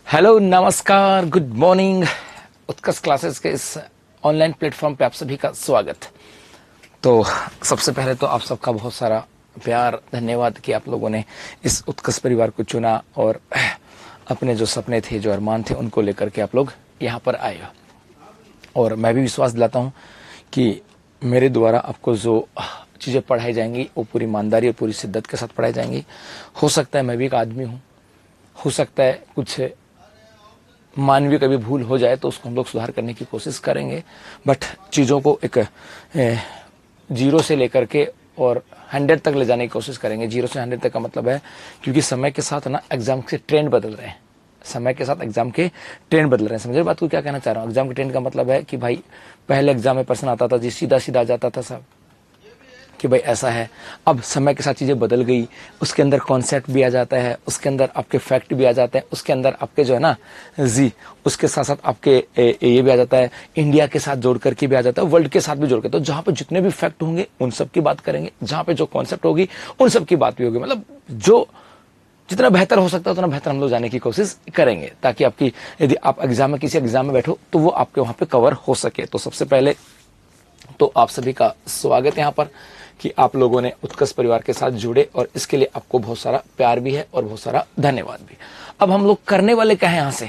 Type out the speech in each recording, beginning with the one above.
Hello, नमस्कार, good morning. उत्कर्ष classes के इस ऑनलाइन प्लेटफॉर्म पे आप सभी का स्वागत। तो सबसे पहले तो आप सबका बहुत सारा प्यार, धन्यवाद कि आप लोगों ने इस उत्कर्ष परिवार को चुना और अपने जो सपने थे, जो अरमान थे, उनको लेकर के आप लोग यहाँ पर आए। और मैं भी विश्वास दिलाता हूँ कि मेरे द्वारा आपको जो चीज़ें पढ़ाई जाएंगी वो पूरी ईमानदारी और पूरी शिद्दत के साथ पढ़ाई जाएंगी। हो सकता है मैं भी एक आदमी हूँ, हो सकता है कुछ मानवीय कभी भूल हो जाए तो उसको हम लोग सुधार करने की कोशिश करेंगे, बट चीज़ों को एक 0 से लेकर के और 100 तक ले जाने की कोशिश करेंगे। 0 से 100 तक का मतलब है, क्योंकि समय के साथ ना एग्जाम के ट्रेंड बदल रहे हैं, समय के साथ एग्जाम के ट्रेंड बदल रहे हैं। समझे बात को क्या कहना चाह रहा हूँ? एग्जाम के ट्रेंड का मतलब है कि भाई पहले एग्जाम में प्रश्न आता था जी सीधा सीधा जाता था सब कि भाई ऐसा है। अब समय के साथ चीज़ें बदल गई, उसके अंदर कॉन्सेप्ट भी आ जाता है, उसके अंदर आपके फैक्ट भी आ जाते हैं, उसके अंदर आपके जो है ना जी, उसके साथ साथ आपके ये भी आ जाता है, इंडिया के साथ जोड़ करके भी आ जाता है, वर्ल्ड के साथ भी जोड़ के। तो जहाँ पे जितने भी फैक्ट होंगे उन सब की बात करेंगे, जहाँ पे जो कॉन्सेप्ट होगी उन सब की बात भी होगी। मतलब जो जितना बेहतर हो सकता है उतना बेहतर हम लोग जाने की कोशिश करेंगे, ताकि आपकी यदि आप एग्जाम में किसी एग्जाम में बैठो तो वो आपके वहाँ पे कवर हो सके। तो सबसे पहले तो आप सभी का स्वागत है यहाँ पर कि आप लोगों ने उत्कर्ष परिवार के साथ जुड़े, और इसके लिए आपको बहुत सारा प्यार भी है और बहुत सारा धन्यवाद भी। अब हम लोग करने वाले क्या है यहाँ से,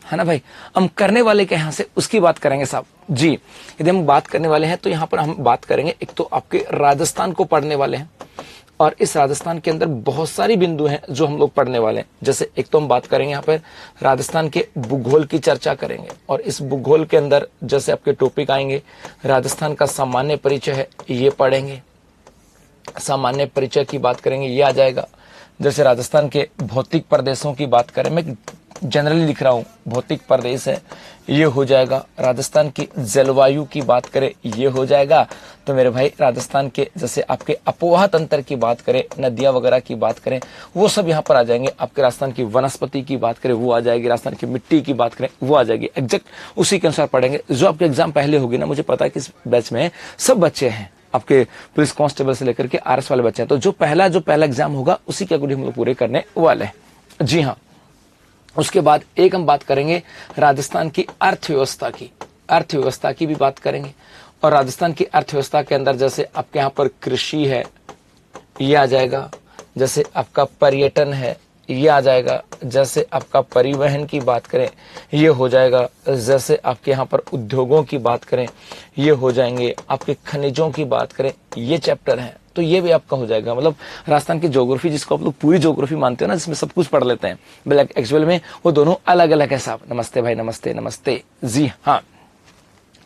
है ना भाई? हम करने वाले क्या यहाँ से उसकी बात करेंगे साहब जी। यदि हम बात करने वाले हैं तो यहाँ पर हम बात करेंगे, एक तो आपके राजस्थान को पढ़ने वाले हैं, और इस राजस्थान के अंदर बहुत सारी बिंदु हैं जो हम लोग पढ़ने वाले हैं। जैसे एक तो हम बात करेंगे यहाँ पर राजस्थान के भूगोल की चर्चा करेंगे, और इस भूगोल के अंदर जैसे आपके टॉपिक आएंगे, राजस्थान का सामान्य परिचय है ये पढ़ेंगे, सामान्य परिचय की बात करेंगे ये आ जाएगा। जैसे राजस्थान के भौतिक प्रदेशों की बात करें, मैं जनरली लिख रहा हूँ, भौतिक प्रदेश है ये हो जाएगा। राजस्थान की जलवायु की बात करें ये हो जाएगा। तो मेरे भाई राजस्थान के जैसे आपके अपोहा तंत्र की बात करें, नदियां वगैरह की बात करें, वो सब यहाँ पर आ जाएंगे। आपके राजस्थान की वनस्पति की बात करें वो आ जाएगी, राजस्थान की मिट्टी की बात करें वो आ जाएगी। एग्जैक्ट उसी के अनुसार पढ़ेंगे। जो आपके एग्जाम पहले होगी ना, मुझे पता है कि इस बैच में सब बच्चे हैं, आपके पुलिस कांस्टेबल से लेकर के आरएस वाले बच्चे हैं, तो जो पहला एग्जाम होगा उसी के अकॉर्डिंग हम लोग पूरे करने वाले हैं। जी हाँ। उसके बाद एक हम बात करेंगे राजस्थान की अर्थव्यवस्था की भी बात करेंगे। और राजस्थान की अर्थव्यवस्था के अंदर जैसे आपके यहाँ पर कृषि है ये आ जाएगा, जैसे आपका पर्यटन है ये आ जाएगा, जैसे आपका परिवहन की बात करें ये हो जाएगा, जैसे आपके यहाँ पर उद्योगों की बात करें ये हो जाएंगे, आपके खनिजों की बात करें ये चैप्टर है, तो ये भी आपका हो जाएगा। मतलब राजस्थान की ज्योग्राफी, जिसको आप लोग पूरी ज्योग्राफी मानते हो ना, जिसमें सब कुछ पढ़ लेते हैं, बट एक्चुअल में वो दोनों अलग अलग है साहब। नमस्ते भाई, नमस्ते नमस्ते जी हाँ।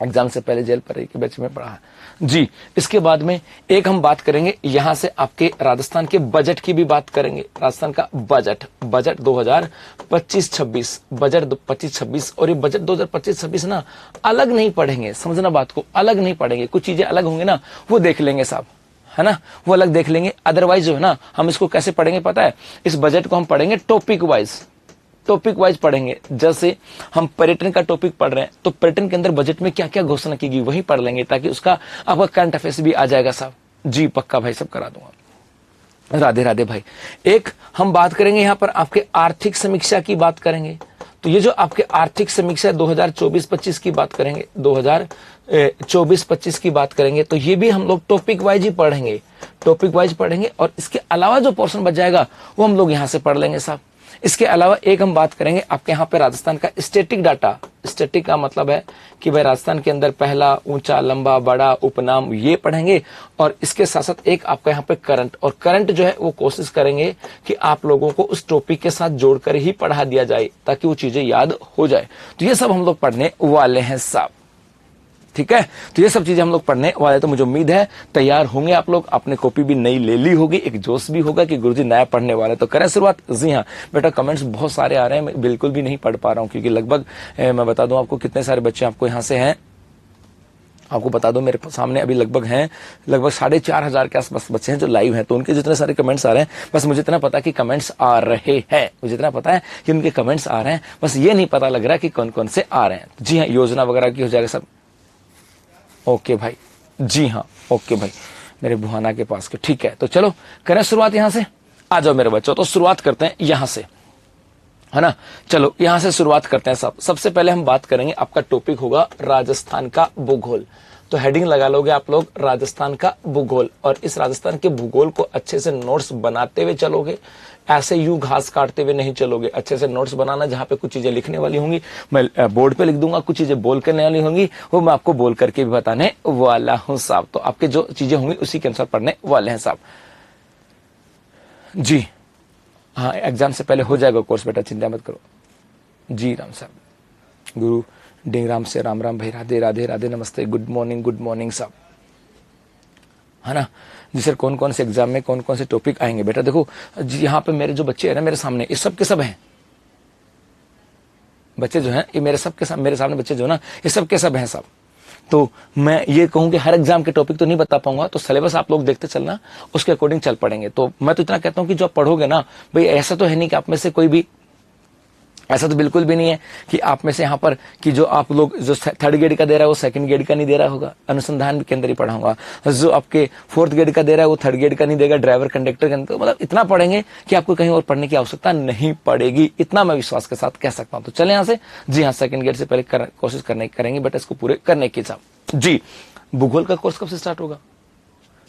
एग्जाम से पहले जेल पर के बैच में पढ़ा जी। इसके बाद में एक हम बात करेंगे यहाँ से आपके राजस्थान के बजट की भी बात करेंगे। राजस्थान का बजट 2025-26, बजट 25-26, और ये बजट 2025-26 ना अलग नहीं पढ़ेंगे, समझना बात को, अलग नहीं पढ़ेंगे। कुछ चीजें अलग होंगी ना, वो देख लेंगे साहब, है ना, वो अलग देख लेंगे। अदरवाइज जो है ना, हम इसको कैसे पढ़ेंगे पता है? इस बजट को हम पढ़ेंगे टॉपिक वाइज पढ़ेंगे। जैसे हम पर्यटन का टॉपिक पढ़ रहे हैं तो पर्यटन के अंदर बजट में क्या क्या घोषणा की गई वही पढ़ लेंगे, ताकि उसका आपका करंट अफेयर्स भी आ जाएगा साहब जी। पक्का भाई, सब करा दूंगा। राधे राधे भाई। एक हम बात करेंगे यहाँ पर आपके आर्थिक समीक्षा की बात करेंगे। तो ये जो आपके आर्थिक समीक्षा 2024-25 की बात करेंगे, 2024-25 की बात करेंगे, तो ये भी हम लोग टॉपिक वाइज ही पढ़ेंगे, और इसके अलावा जो पोर्शन बच जाएगा वो हम लोग यहाँ से पढ़ लेंगे साहब। इसके अलावा एक हम बात करेंगे आपके यहाँ पे राजस्थान का स्टैटिक डाटा। स्टैटिक का मतलब है कि भाई राजस्थान के अंदर पहला, ऊंचा, लंबा, बड़ा, उपनाम ये पढ़ेंगे, और इसके साथ साथ एक आपका यहाँ पे करंट, और करंट जो है वो कोशिश करेंगे कि आप लोगों को उस टॉपिक के साथ जोड़कर ही पढ़ा दिया जाए, ताकि वो चीजें याद हो जाए। तो ये सब हम लोग पढ़ने वाले हैं साहब, ठीक है? तो ये सब चीजें हम लोग पढ़ने वाले, तो मुझे उम्मीद है तैयार होंगे आप लोग। आपने कॉपी भी नई ले ली होगी, एक जोश भी होगा कि गुरुजी नया पढ़ने वाला है। तो करें शुरुआत? जी हाँ बेटा, कमेंट्स बहुत सारे आ रहे हैं, मैं बिल्कुल भी नहीं पढ़ पा रहा हूँ, क्योंकि लगभग मैं बता दूं आपको कितने सारे बच्चे आपको यहाँ से हैं। आपको बता दो मेरे सामने अभी लगभग 4,500 के आसपास बच्चे हैं जो लाइव हैं। तो उनके जितने सारे कमेंट्स आ रहे हैं, बस मुझे इतना पता कि कमेंट्स आ रहे हैं, मुझे इतना पता है कि उनके कमेंट्स आ रहे हैं, बस ये नहीं पता लग रहा कि कौन कौन से आ रहे हैं। जी हाँ, योजना वगैरह की हो जाएगा सब। ओके भाई, जी हाँ, ओके भाई, मेरे बुहाना के पास के, ठीक है। तो चलो करें शुरुआत यहाँ से। आ जाओ मेरे बच्चों, तो शुरुआत करते हैं यहाँ से। है ना। चलो यहां से शुरुआत करते हैं साहब। सबसे पहले हम बात करेंगे, आपका टॉपिक होगा राजस्थान का भूगोल। तो हेडिंग लगा लोगे आप लोग राजस्थान का भूगोल, और इस राजस्थान के भूगोल को अच्छे से नोट्स बनाते हुए चलोगे, ऐसे यूं घास काटते हुए नहीं चलोगे। अच्छे से नोट्स बनाना, जहां पे कुछ चीजें लिखने वाली होंगी मैं बोर्ड पे लिख दूंगा, कुछ चीजें बोल करने वाली होंगी वो मैं आपको बोल करके भी बताने वाला हूं साहब। तो आपके जो चीजें होंगी उसी के अनुसार पढ़ने वाले हैं साहब जी। हाँ, एग्जाम से पहले हो जाएगा कोर्स बेटा, चिंता मत करो जी। राम साहब, गुरु डिंगराम से राम राम भाई, राधे राधे राधे, नमस्ते, गुड मॉर्निंग साहब, है ना जी। सर कौन कौन से एग्जाम में कौन कौन से टॉपिक आएंगे बेटा? देखो जी, यहाँ पे मेरे जो बच्चे हैं ना मेरे सामने, ये सब के सब हैं बच्चे जो हैं, ये मेरे सामने बच्चे जो है ना, ये सब के सब हैं साहब। तो मैं ये कहूं कि हर एग्जाम के टॉपिक तो नहीं बता पाऊंगा, तो सिलेबस आप लोग देखते चलना, उसके अकॉर्डिंग चल पड़ेंगे। तो मैं तो इतना कहता हूं कि जो आप पढ़ोगे ना भाई, ऐसा तो है नहीं कि आप में से कोई भी, ऐसा तो बिल्कुल भी नहीं है कि आप में से यहाँ पर कि जो आप लोग जो थर्ड ग्रेड का दे रहा है वो सेकंड ग्रेड का नहीं दे रहा होगा, अनुसंधान के अंदर ही पढ़ा होगा। जो आपके फोर्थ ग्रेड का दे रहा है वो थर्ड ग्रेड का नहीं देगा, ड्राइवर कंडक्टर के अंदर। मतलब इतना पढ़ेंगे कि आपको कहीं और पढ़ने की आवश्यकता नहीं पड़ेगी, इतना मैं विश्वास के साथ कह सकता हूं। तो चले यहाँ से जी। हाँ, सेकंड ग्रेड से पहले कोशिश करेंगे बेटा इसको पूरे करने के साथ जी। भूगोल का कोर्स कब से स्टार्ट होगा?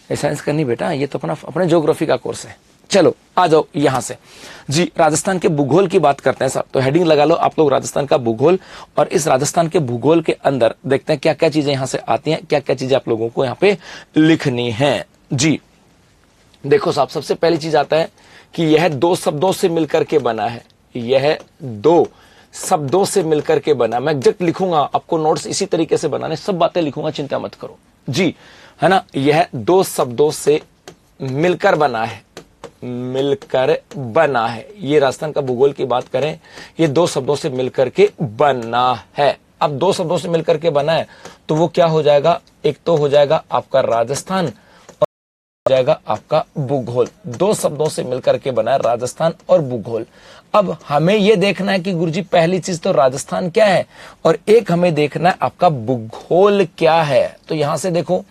साइंस करनी बेटा, ये तो अपने ज्योग्राफी का कोर्स है। चलो आ जाओ यहां से जी। राजस्थान के भूगोल की बात करते हैं साहब। तो हेडिंग लगा लो आप लोग राजस्थान का भूगोल, और इस राजस्थान के भूगोल के अंदर देखते हैं क्या क्या चीजें यहां से आती हैं, क्या क्या चीजें आप लोगों को यहां पे लिखनी है जी। देखो साहब, सबसे पहली चीज आता है कि यह दो शब्दों से मिलकर के बना है। यह दो शब्दों से मिलकर के बना। मैं एग्जैक्ट लिखूंगा, आपको नोट्स इसी तरीके से बनाने, सब बातें लिखूंगा, चिंता मत करो जी, है ना। यह दो शब्दों से मिलकर बना है, मिलकर बना है। ये राजस्थान का भूगोल की बात करें, ये दो शब्दों से मिलकर के बना है। अब दो शब्दों से मिलकर के बना है तो वो क्या हो जाएगा? एक तो हो जाएगा आपका राजस्थान, और हो जाएगा आपका भूगोल। दो शब्दों से मिलकर के बना है राजस्थान और भूगोल। अब हमें ये देखना है कि गुरुजी पहली चीज तो राजस्थान क्या है, और एक हमें देखना है आपका भूगोल क्या है। तो यहां से देखो,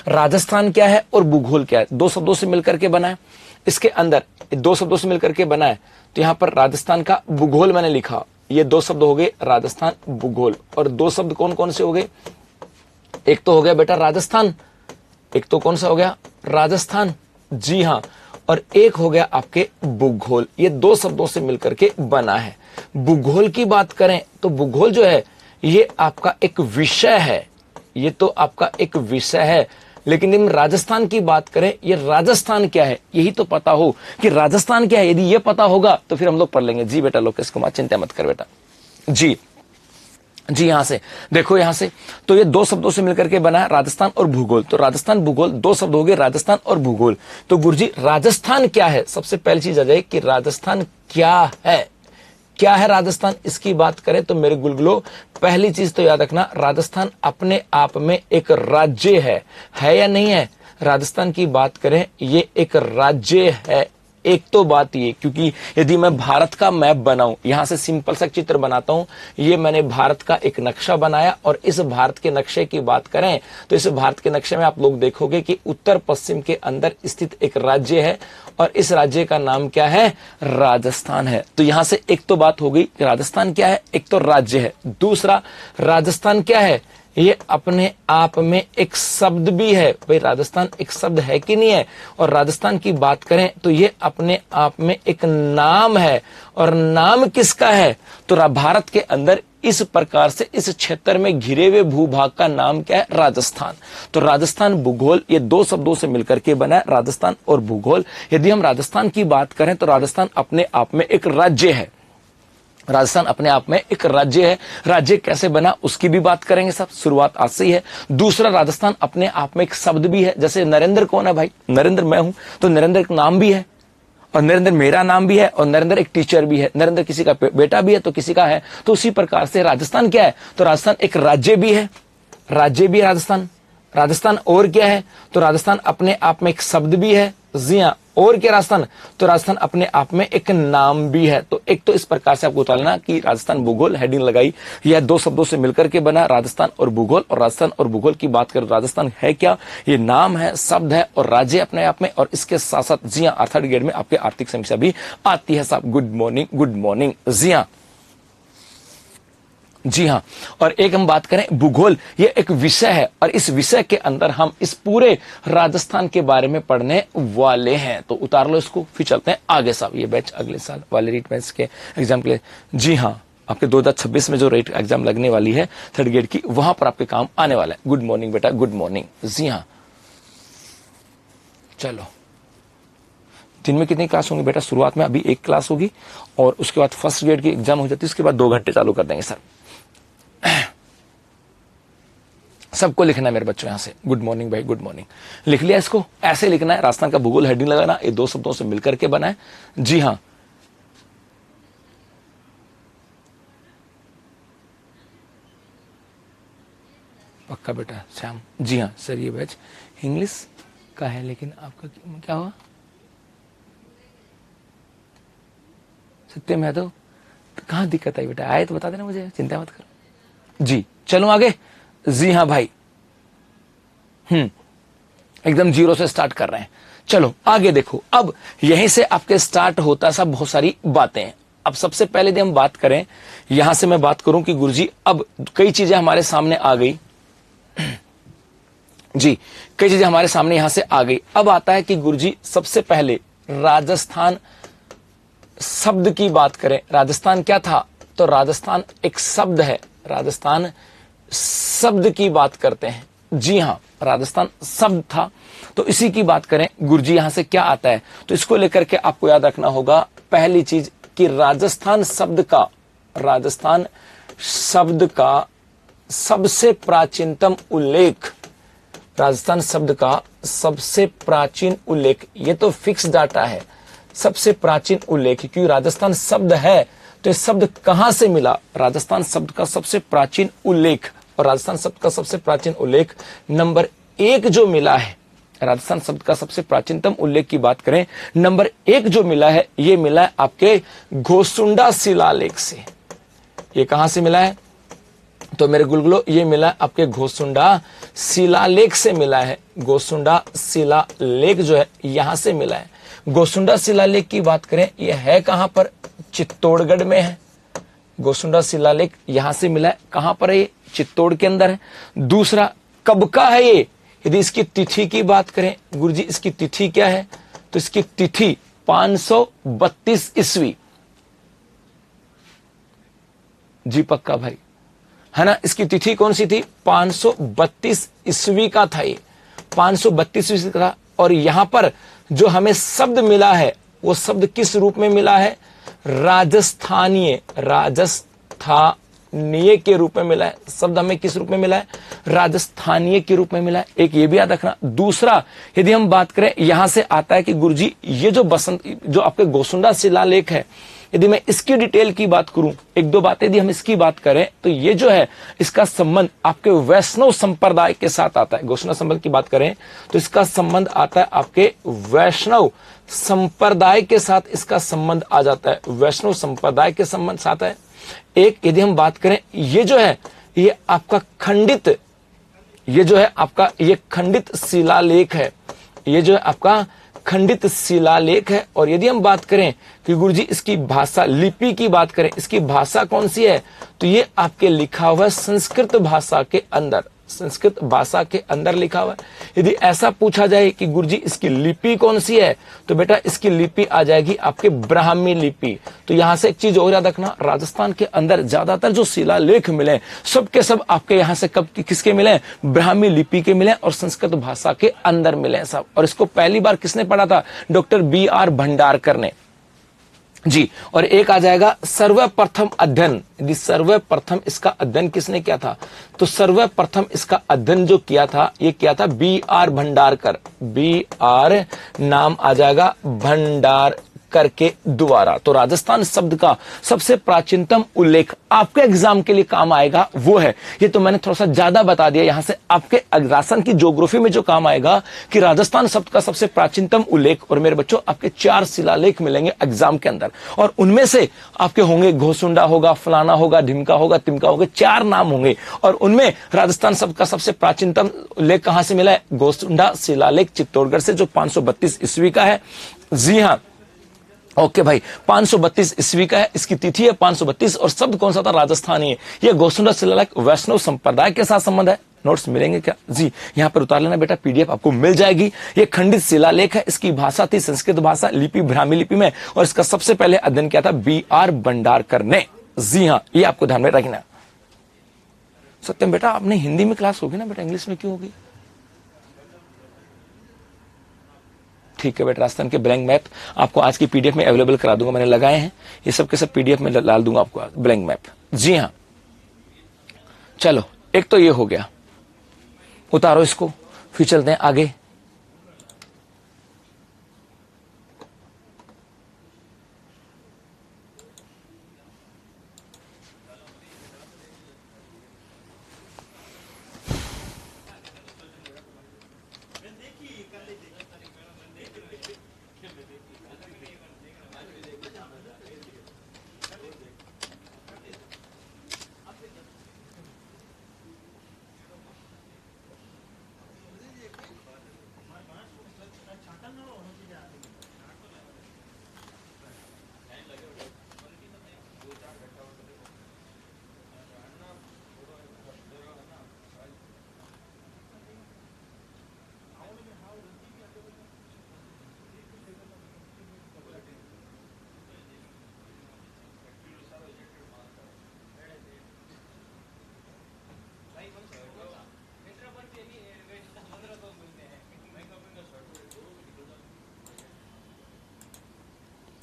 राजस्थान क्या है और भूगोल क्या है, दो शब्दों से मिलकर के बना है। इसके अंदर दो शब्दों से मिलकर के बना है, तो यहां पर राजस्थान का भूगोल मैंने लिखा, ये दो शब्द हो गए राजस्थान भूगोल। और दो शब्द कौन कौन से हो गए? एक तो हो गया बेटा राजस्थान, एक तो कौन सा हो गया? राजस्थान जी हाँ, और एक हो गया आपके भूगोल। ये दो शब्दों से मिलकर के बना है। भूगोल की बात करें तो भूगोल जो है ये आपका एक विषय है, ये तो आपका एक विषय है। लेकिन हम राजस्थान की बात करें, ये राजस्थान क्या है यही तो पता हो कि राजस्थान क्या है। यदि ये पता होगा तो फिर हम लोग पढ़ लेंगे जी बेटा। लोकेश कुमार चिंता मत कर बेटा जी। जी यहां से देखो, यहां से तो ये दो शब्दों से मिलकर के बना है राजस्थान और भूगोल। तो राजस्थान भूगोल दो शब्द हो गए, राजस्थान और भूगोल। तो गुरुजी राजस्थान क्या है? सबसे पहली चीज आ जाए कि राजस्थान क्या है। क्या है राजस्थान? इसकी बात करें तो मेरे गुलगुलो, पहली चीज तो याद रखना, राजस्थान अपने आप में एक राज्य है या नहीं है? राजस्थान की बात करें, ये एक राज्य है। एक तो बात ये, क्योंकि यदि मैं भारत का मैप बनाऊं, यहां से सिंपल सा चित्र बनाता हूं, ये मैंने भारत का एक नक्शा बनाया, और इस भारत के नक्शे की बात करें तो इस भारत के नक्शे में आप लोग देखोगे कि उत्तर पश्चिम के अंदर स्थित एक राज्य है, और इस राज्य का नाम क्या है? राजस्थान है। तो यहां से एक तो बात हो गई कि राजस्थान क्या है, एक तो राज्य है। दूसरा, राजस्थान क्या है? ये अपने आप में एक शब्द भी है। भाई राजस्थान एक शब्द है कि नहीं है? और राजस्थान की बात करें तो ये अपने आप में एक नाम है। और नाम किसका है? तो भारत के अंदर इस प्रकार से इस क्षेत्र में घिरे हुए भूभाग का नाम क्या है? राजस्थान। तो राजस्थान भूगोल ये दो शब्दों से मिलकर के बना है, राजस्थान और भूगोल। यदि हम राजस्थान की बात करें तो राजस्थान अपने आप में एक राज्य है। राजस्थान अपने आप में एक राज्य है। राज्य कैसे बना उसकी भी बात करेंगे सब, शुरुआत आज से ही है। दूसरा, राजस्थान अपने आप में एक शब्द भी है। जैसे नरेंद्र कौन है भाई? नरेंद्र मैं हूं, तो नरेंद्र एक नाम भी है, और नरेंद्र मेरा नाम भी है, और नरेंद्र एक टीचर भी है। नरेंद्र किसी का बेटा भी है तो किसी का है। तो उसी प्रकार से राजस्थान क्या है? तो राजस्थान एक राज्य भी है, राज्य भी है राजस्थान। राजस्थान और क्या है? तो राजस्थान अपने आप में एक शब्द भी है, जी हाँ, और क्या राजस्थान, तो राजस्थान अपने आप में एक नाम भी है। तो एक तो इस प्रकार से आपको उतारना कि राजस्थान भूगोल हेडिंग लगाई, यह दो शब्दों से मिलकर के बना राजस्थान और भूगोल। और राजस्थान और भूगोल की बात करें, राजस्थान है क्या, ये नाम है, शब्द है और राज्य अपने आप में। और इसके साथ साथ जी हाँ, थर्ड ग्रेड में आपके आर्थिक समीक्षा भी आती है साहब। Good morning, good morning. जी हाँ, जी हां। और एक हम बात करें भूगोल, ये एक विषय है और इस विषय के अंदर हम इस पूरे राजस्थान के बारे में पढ़ने वाले हैं। तो उतार लो इसको, फिर चलते हैं आगे साहब। ये बैच अगले साल वाले रीट बैच के एग्जाम के लिए, जी हां, आपके 2026 में जो रेट एग्जाम लगने वाली है थर्ड ग्रेड की, वहां पर आपके काम आने वाला है। गुड मॉर्निंग बेटा, गुड मॉर्निंग। जी हां, चलो दिन में कितनी क्लास होंगी बेटा? शुरुआत में अभी एक क्लास होगी और उसके बाद फर्स्ट ग्रेड की एग्जाम हो जाती है, उसके बाद 2 घंटे चालू कर देंगे सर। सबको लिखना है मेरे बच्चों यहां से। गुड मॉर्निंग भाई, गुड मॉर्निंग। लिख लिया इसको? ऐसे लिखना है, राजस्थान का भूगोल हेडिंग लगाना, ये 2 शब्दों से मिलकर के बना है। जी हां, पक्का बेटा श्याम। जी हां सर, ये बैच इंग्लिश का है, लेकिन आपका क्या हुआ? सत्यम यादव, तो कहां दिक्कत आई बेटा? आए तो बता देना मुझे, चिंता मत करो। जी चलो आगे। जी हां भाई, एकदम जीरो से स्टार्ट कर रहे हैं। चलो आगे देखो, अब यहीं से आपके स्टार्ट होता है सब बहुत सारी बातें हैं। अब सबसे पहले यदि हम बात करें, यहां से मैं बात करूं कि गुरुजी अब कई चीजें हमारे सामने आ गई। जी, कई चीजें हमारे सामने यहां से आ गई। अब आता है कि गुरुजी सबसे पहले राजस्थान शब्द की बात करें। राजस्थान क्या था? तो राजस्थान एक शब्द है। राजस्थान शब्द की बात करते हैं। जी हां, राजस्थान शब्द था, तो इसी की बात करें। गुरुजी यहां से क्या आता है, तो इसको लेकर के आपको याद रखना होगा पहली चीज कि राजस्थान शब्द का सबसे प्राचीनतम उल्लेख, राजस्थान शब्द का सबसे प्राचीन उल्लेख, ये तो फिक्स डाटा है, सबसे प्राचीन उल्लेख, क्योंकि राजस्थान शब्द है तो ये शब्द कहां से मिला? राजस्थान शब्द का सबसे प्राचीन उल्लेख, और राजस्थान शब्द का सबसे प्राचीन उल्लेख नंबर 1 जो मिला है, राजस्थान शब्द का सबसे प्राचीनतम उल्लेख की बात करें, नंबर 1 जो मिला है, ये मिला है आपके घोसुंडा शिलालेख से। ये कहां से मिला है? तो मेरे गुलगुलो, ये मिला है आपके घोसुंडा शिलालेख से मिला है। घोसुंडा शिलालेख जो है यहां से मिला है। घोसुंडा शिलालेख की बात करें, यह है कहां पर? चित्तौड़गढ़ में है। घोसुंडा शिलालेख यहां से मिला है, कहां पर है? ये चित्तौड़ के अंदर है। दूसरा, कब का है ये? यदि इसकी तिथि की बात करें, गुरुजी इसकी तिथि क्या है? तो इसकी तिथि 532 ईस्वी। जी पक्का भाई, है ना? इसकी तिथि कौन सी थी? 532 ईस्वी का था ये, 532 ईस्वी का था। और यहां पर जो हमें शब्द मिला है, वो शब्द किस रूप में मिला है? राजस्थानीय के रूप में मिला है। शब्द हमें किस रूप में मिला है? राजस्थानीय के रूप में मिला है। एक ये भी याद रखना। दूसरा, यदि हम बात करें, यहां से आता है कि गुरुजी ये जो आपके घोसुंडा शिलालेख है, यदि मैं इसकी डिटेल की बात करूं, 1-2 बातें यदि हम इसकी बात करें, तो ये जो है इसका संबंध आपके वैष्णव संप्रदाय के साथ आता है। घोषणा संबंध की बात करें तो इसका संबंध आता है आपके वैष्णव संप्रदाय के साथ, इसका संबंध आ जाता है, वैष्णव संप्रदाय के संबंध साथ है। एक यदि हम बात करें, ये जो है ये आपका खंडित, ये जो है आपका ये खंडित शिलालेख है, ये जो है आपका खंडित शिलालेख है। और यदि हम बात करें कि गुरुजी इसकी भाषा, लिपि की बात करें, इसकी भाषा कौन सी है, तो ये आपके लिखा हुआ है संस्कृत भाषा के अंदर, संस्कृत भाषा के अंदर लिखा हुआ है। यदि ऐसा पूछा जाए कि गुरुजी इसकी लिपि कौन सी है, तो बेटा इसकी लिपि आ जाएगी आपके ब्राह्मी लिपि। तो यहां से एक चीज और याद रखना, राजस्थान के अंदर ज्यादातर जो शिलालेख मिले सब के सब आपके यहां से कब किसके मिले? ब्राह्मी लिपि के मिले और संस्कृत भाषा के अंदर मिले सब। और इसको पहली बार किसने पढ़ा था? डॉक्टर BR भंडारकर ने। जी, और एक आ जाएगा सर्वप्रथम अध्ययन। यदि सर्वप्रथम इसका अध्ययन किसने किया था, तो सर्वप्रथम इसका अध्ययन जो किया था, ये किया था BR भंडारकर। BR नाम आ जाएगा भंडारकर। करके द्वारा। तो राजस्थान शब्द का सबसे प्राचीनतम उल्लेख आपके एग्जाम के लिए काम आएगा वो है, ये तो मैंने थोड़ा सा ज्यादा बता दिया, यहां से आपके राजस्थान की ज्योग्राफी में जो काम आएगा कि राजस्थान शब्द का सबसे प्राचीनतम उल्लेख। और मेरे बच्चों आपके 4 शिलालेख मिलेंगे एग्जाम के अंदर, और उनमें से आपके होंगे घोसुंडा होगा, फलाना होगा, ढिमका होगा, तिमका होगा, 4 नाम होंगे, और उनमें राजस्थान शब्द का सबसे प्राचीनतम उल्लेख कहां से मिला है? घोसुंडा शिलालेख चित्तौड़गढ़ से, जो 532 ईस्वी का है। जी हां, ओके भाई, 532 ईस्वी का है, इसकी तिथि है 532, और शब्द कौन सा था? राजस्थानी है। यह घोसुंडा शिलालेख वैष्णव संप्रदाय के साथ संबंध है। नोट्स मिलेंगे क्या? जी यहां पर उतार लेना बेटा, पीडीएफ आपको मिल जाएगी। यह खंडित शिलालेख है, इसकी भाषा थी संस्कृत भाषा, लिपि ब्राह्मी लिपि में, और इसका सबसे पहले अध्ययन किया था बी.आर. भंडारकर ने। जी हां, ये आपको ध्यान में रखना। सत्यम बेटा आपने हिंदी में क्लास होगी ना बेटा, इंग्लिश में क्यों होगी? ठीक है बेटा, राजस्थान के ब्लैंक मैप आपको आज की पीडीएफ में अवेलेबल करा दूंगा, मैंने लगाए हैं ये सब के सब पीडीएफ में डाल दूंगा आपको ब्लैंक मैप। जी हां, चलो एक तो ये हो गया, उतारो इसको, फिर चलते हैं आगे।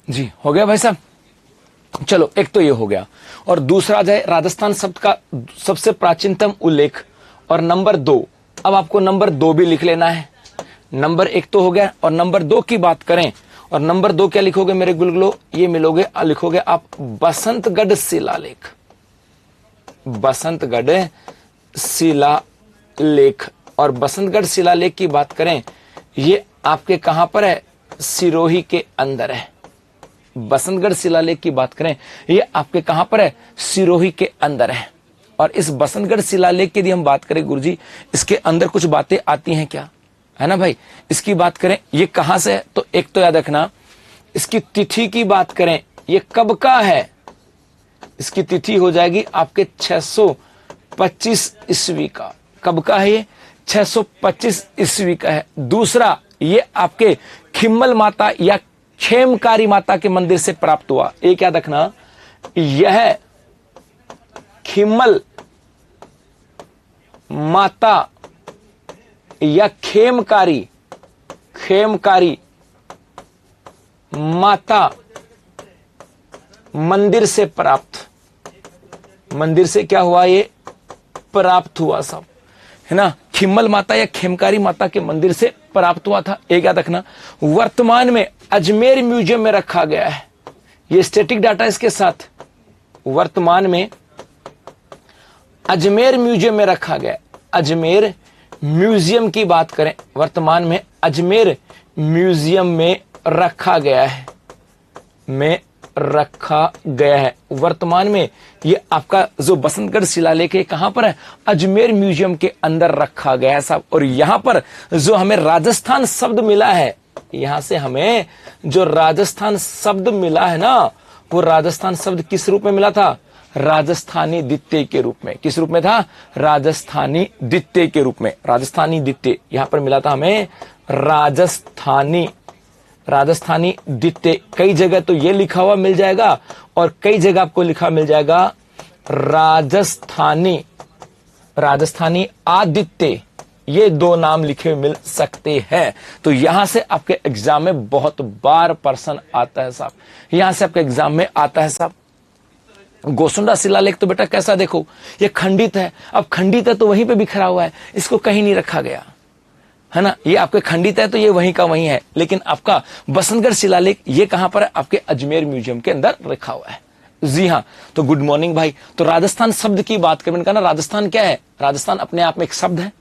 जी हो गया भाई साहब, चलो एक तो ये हो गया, और दूसरा जाए राजस्थान शब्द का सबसे प्राचीनतम उल्लेख, और नंबर 2। अब आपको नंबर 2 भी लिख लेना है। नंबर 1 तो हो गया, और नंबर 2 की बात करें, और नंबर 2 क्या लिखोगे मेरे गुलगुलो? ये मिलोगे, लिखोगे आप बसंतगढ़ शिलालेख। बसंतगढ़ शिलालेख, और बसंतगढ़ शिलालेख की बात करें, ये आपके कहां पर है? सिरोही के अंदर है। बसंतगढ़ शिलालेख की बात करें, ये आपके कहां पर है? सिरोही के अंदर है। और इस बसंतगढ़ शिलालेख की यदि हम बात करें गुरुजी, इसके अंदर कुछ बातें आती हैं क्या? है ना भाई, इसकी बात करें, ये कहां से है? तो एक तो याद रखना, इसकी तिथि की बात करें, ये कब का है? इसकी तिथि हो जाएगी आपके 625 ईस्वी का। कब का है ये? 625 ईस्वी का है। दूसरा, ये आपके खिम्मल माता या खेमकारी माता के मंदिर से प्राप्त हुआ। एक याद रखना, यह खिम्मल माता या खेमकारी माता मंदिर से प्राप्त, मंदिर से क्या हुआ? ये प्राप्त हुआ सब, है ना। खिम्मल माता या खेमकारी माता के मंदिर से प्राप्त हुआ था। एक याद रखना, वर्तमान में अजमेर म्यूजियम में रखा गया है। ये स्टैटिक डाटा इसके साथ वर्तमान में अजमेर म्यूजियम में रखा गया है। अजमेर म्यूजियम की बात करें, वर्तमान में अजमेर म्यूजियम में रखा गया है, वर्तमान में ये आपका जो बसंतगढ़ शिलालेख है कहां पर है? अजमेर म्यूजियम के अंदर रखा गया है साहब। और यहां पर जो हमें राजस्थान शब्द मिला है, यहां से हमें जो राजस्थान शब्द मिला है ना, वो राजस्थान शब्द किस रूप में मिला था? राजस्थानी द्वितीय के रूप में। किस रूप में था? राजस्थानी द्वितीय के रूप में। राजस्थानी द्वितीय यहां पर मिला था हमें, राजस्थानी द्वितीय। कई जगह तो ये लिखा हुआ मिल जाएगा, और कई जगह आपको लिखा मिल जाएगा राजस्थानी आदित्य। ये 2 नाम लिखे हुए मिल सकते हैं। तो यहां से आपके एग्जाम में बहुत बार प्रश्न आता है साहब, यहां से आपके एग्जाम में आता है साहब। गोसुंडा शिलालेख तो बेटा कैसा, देखो ये खंडित है। अब खंडित है तो वहीं पे बिखरा हुआ है, इसको कहीं नहीं रखा गया। है ना, ये आपके खंडित है तो ये वहीं का वहीं है, लेकिन आपका बसंतगढ़ शिलालेख ये कहां पर है, आपके अजमेर म्यूजियम के अंदर रखा हुआ है। जी हाँ, तो गुड मॉर्निंग भाई। तो राजस्थान शब्द की बात करें, मैंने कहा ना राजस्थान क्या है, राजस्थान अपने आप में एक शब्द है,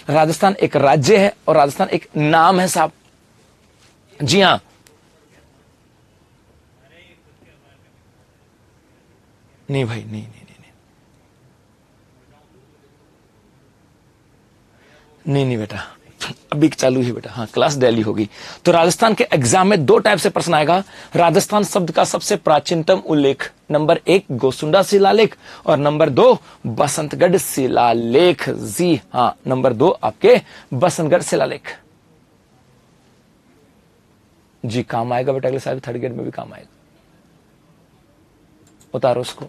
राजस्थान एक राज्य है और राजस्थान एक नाम है साहब। जी हाँ, नहीं भाई, नहीं नहीं नहीं नहीं नहीं बेटा, अभी चालू ही बेटा, हाँ क्लास डेली होगी। तो राजस्थान के एग्जाम में 2 टाइप से प्रश्न आएगा। राजस्थान शब्द का सबसे प्राचीनतम उल्लेख, नंबर 1 गोसुंडा शिलालेख और नंबर 2 बसंतगढ़ शिलालेख। जी हाँ, नंबर 2 आपके बसंतगढ़ शिलालेख। जी काम आएगा बेटा, अगले साल 3rd ग्रेड में भी काम आएगा। उतारो उसको।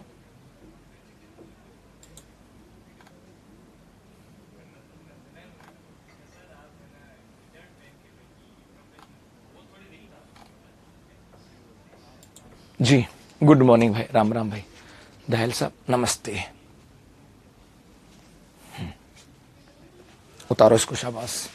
जी गुड मॉर्निंग भाई, राम राम भाई, दहल साहब नमस्ते। उतारो इसको, शाबाश।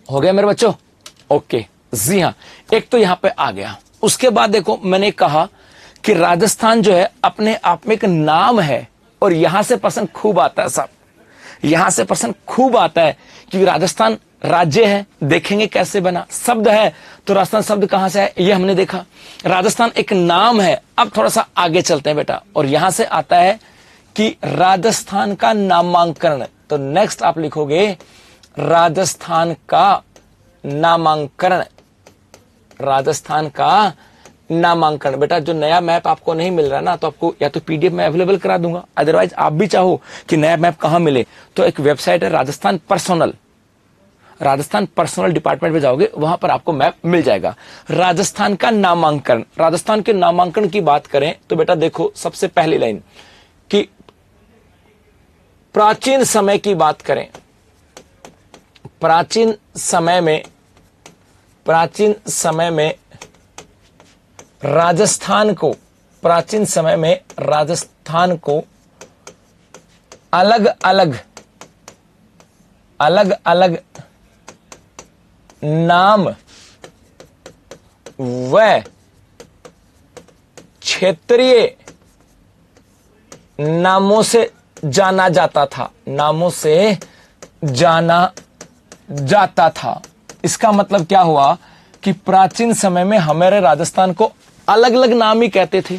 हो गया मेरे बच्चों, ओके। जी हाँ, एक तो यहां पे आ गया। उसके बाद देखो, मैंने कहा कि राजस्थान जो है अपने आप में एक नाम है और यहां से प्रश्न खूब आता है साहब, यहां से प्रश्न खूब आता है कि राजस्थान राज्य है, देखेंगे कैसे बना। शब्द है तो राजस्थान शब्द कहां से है, ये हमने देखा। राजस्थान एक नाम है। अब थोड़ा सा आगे चलते हैं बेटा, और यहां से आता है कि राजस्थान का नामांकन। तो नेक्स्ट आप लिखोगे राजस्थान का नामांकन, राजस्थान का नामांकन। बेटा जो नया मैप आपको नहीं मिल रहा ना, तो आपको या तो पीडीएफ में अवेलेबल करा दूंगा, अदरवाइज आप भी चाहो कि नया मैप कहां मिले, तो एक वेबसाइट है Rajasthan personal, Rajasthan personal department में जाओगे, वहां पर आपको मैप मिल जाएगा। राजस्थान का नामांकन, राजस्थान के नामांकन की बात करें तो बेटा देखो, सबसे पहली लाइन कि प्राचीन समय की बात करें, प्राचीन समय में राजस्थान को, प्राचीन समय में राजस्थान को अलग अलग नाम व क्षेत्रीय नामों से जाना जाता था, नामों से जाना जाता था। इसका मतलब क्या हुआ कि प्राचीन समय में हमारे राजस्थान को अलग अलग नाम ही कहते थे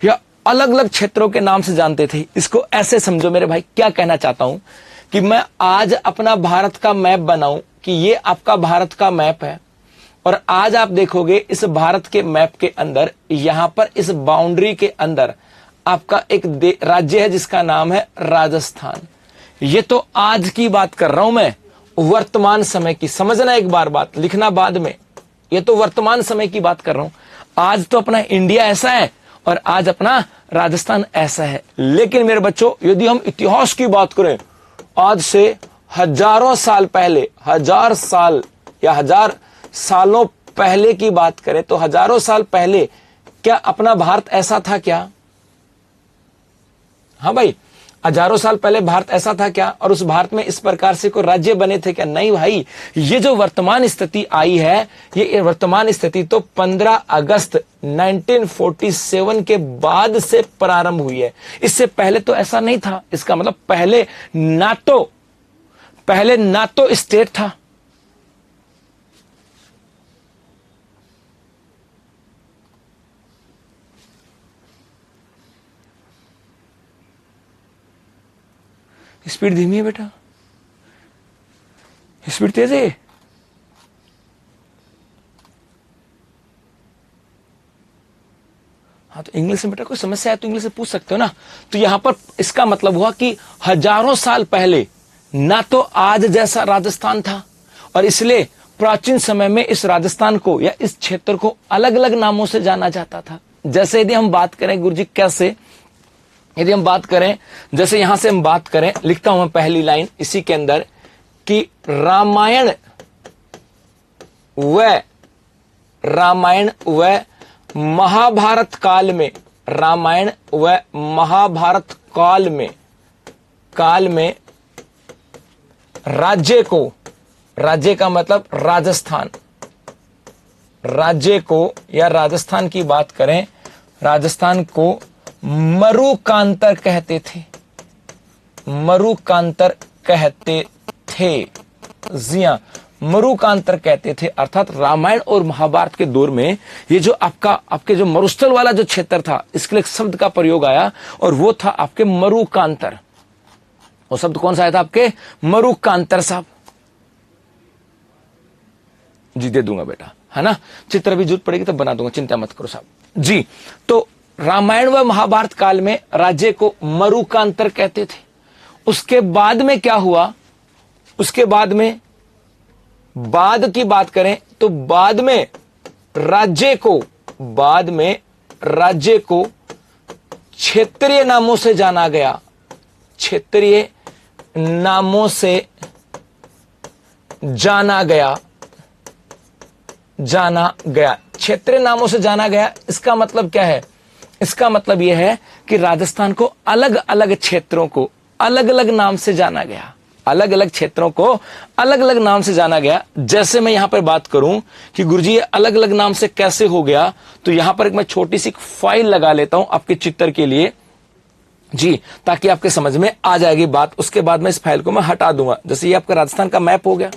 या अलग अलग क्षेत्रों के नाम से जानते थे। इसको ऐसे समझो मेरे भाई, क्या कहना चाहता हूं कि मैं आज अपना भारत का मैप बनाऊं कि ये आपका भारत का मैप है, और आज आप देखोगे इस भारत के मैप के अंदर, यहां पर इस बाउंड्री के अंदर आपका एक राज्य है जिसका नाम है राजस्थान। ये तो आज की बात कर रहा हूं मैं, वर्तमान समय की। समझना एक बार बात, लिखना बाद में। ये तो वर्तमान समय की बात कर रहा हूं। आज तो अपना इंडिया ऐसा है और आज अपना राजस्थान ऐसा है। लेकिन मेरे बच्चों, यदि हम इतिहास की बात करें, आज से हजारों साल पहले, 1000 साल या 1000 सालों पहले की बात करें, तो हजारों साल पहले क्या अपना भारत ऐसा था क्या? हाँ भाई, हजारों साल पहले भारत ऐसा था क्या? और उस भारत में इस प्रकार से कोई राज्य बने थे क्या? नहीं भाई। ये जो वर्तमान स्थिति आई है, ये वर्तमान स्थिति तो 15 अगस्त 1947 के बाद से प्रारंभ हुई है। इससे पहले तो ऐसा नहीं था। इसका मतलब पहले ना तो स्टेट था, स्पीड धीमी है बेटा, स्पीड तेज है। हाँ, तो इंग्लिश में बेटा कोई समस्या है तो इंग्लिश से पूछ सकते हो ना। तो यहां पर इसका मतलब हुआ कि हजारों साल पहले ना तो आज जैसा राजस्थान था, और इसलिए प्राचीन समय में इस राजस्थान को या इस क्षेत्र को अलग अलग नामों से जाना जाता था। जैसे यदि हम बात करें गुरुजी कैसे, यदि हम बात करें, जैसे यहां से हम बात करें, लिखता हूं मैं पहली लाइन इसी के अंदर कि रामायण व महाभारत काल में, रामायण व महाभारत काल में राज्य को, राज्य का मतलब राजस्थान, राज्य को या राजस्थान की बात करें, राजस्थान को मरुकांतर कहते थे, मरुकांतर कहते थे। जी हां, मरुकांतर कहते थे। अर्थात रामायण और महाभारत के दौर में ये जो आपके जो मरुस्थल वाला जो क्षेत्र था, इसके लिए एक शब्द का प्रयोग आया और वो था आपके मरुकांतर। वो शब्द कौन सा आया था? आपके मरुकांतर साहब। जी दे दूंगा बेटा, है ना, चित्र भी जरूरत पड़ेगी तब बना दूंगा, चिंता मत करो साहब जी। तो रामायण व महाभारत काल में राज्य को मरुकांतर कहते थे। उसके बाद में क्या हुआ? उसके बाद में, बाद की बात करें तो बाद में राज्य को क्षेत्रीय नामों से जाना गया, क्षेत्रीय नामों से जाना गया, क्षेत्रीय नामों से जाना गया। इसका मतलब क्या है? इसका मतलब यह है कि राजस्थान को अलग अलग क्षेत्रों को अलग अलग नाम से जाना गया, अलग अलग क्षेत्रों को अलग अलग नाम से जाना गया। जैसे मैं यहां पर बात करूं कि गुरुजी ये अलग अलग नाम से कैसे हो गया, तो यहां पर एक मैं छोटी सी फाइल लगा लेता हूं आपके चित्र के लिए जी, ताकि आपके समझ में आ जाएगी बात। उसके बाद मैं इस फाइल को मैं हटा दूंगा। जैसे ये आपका राजस्थान का मैप हो गया,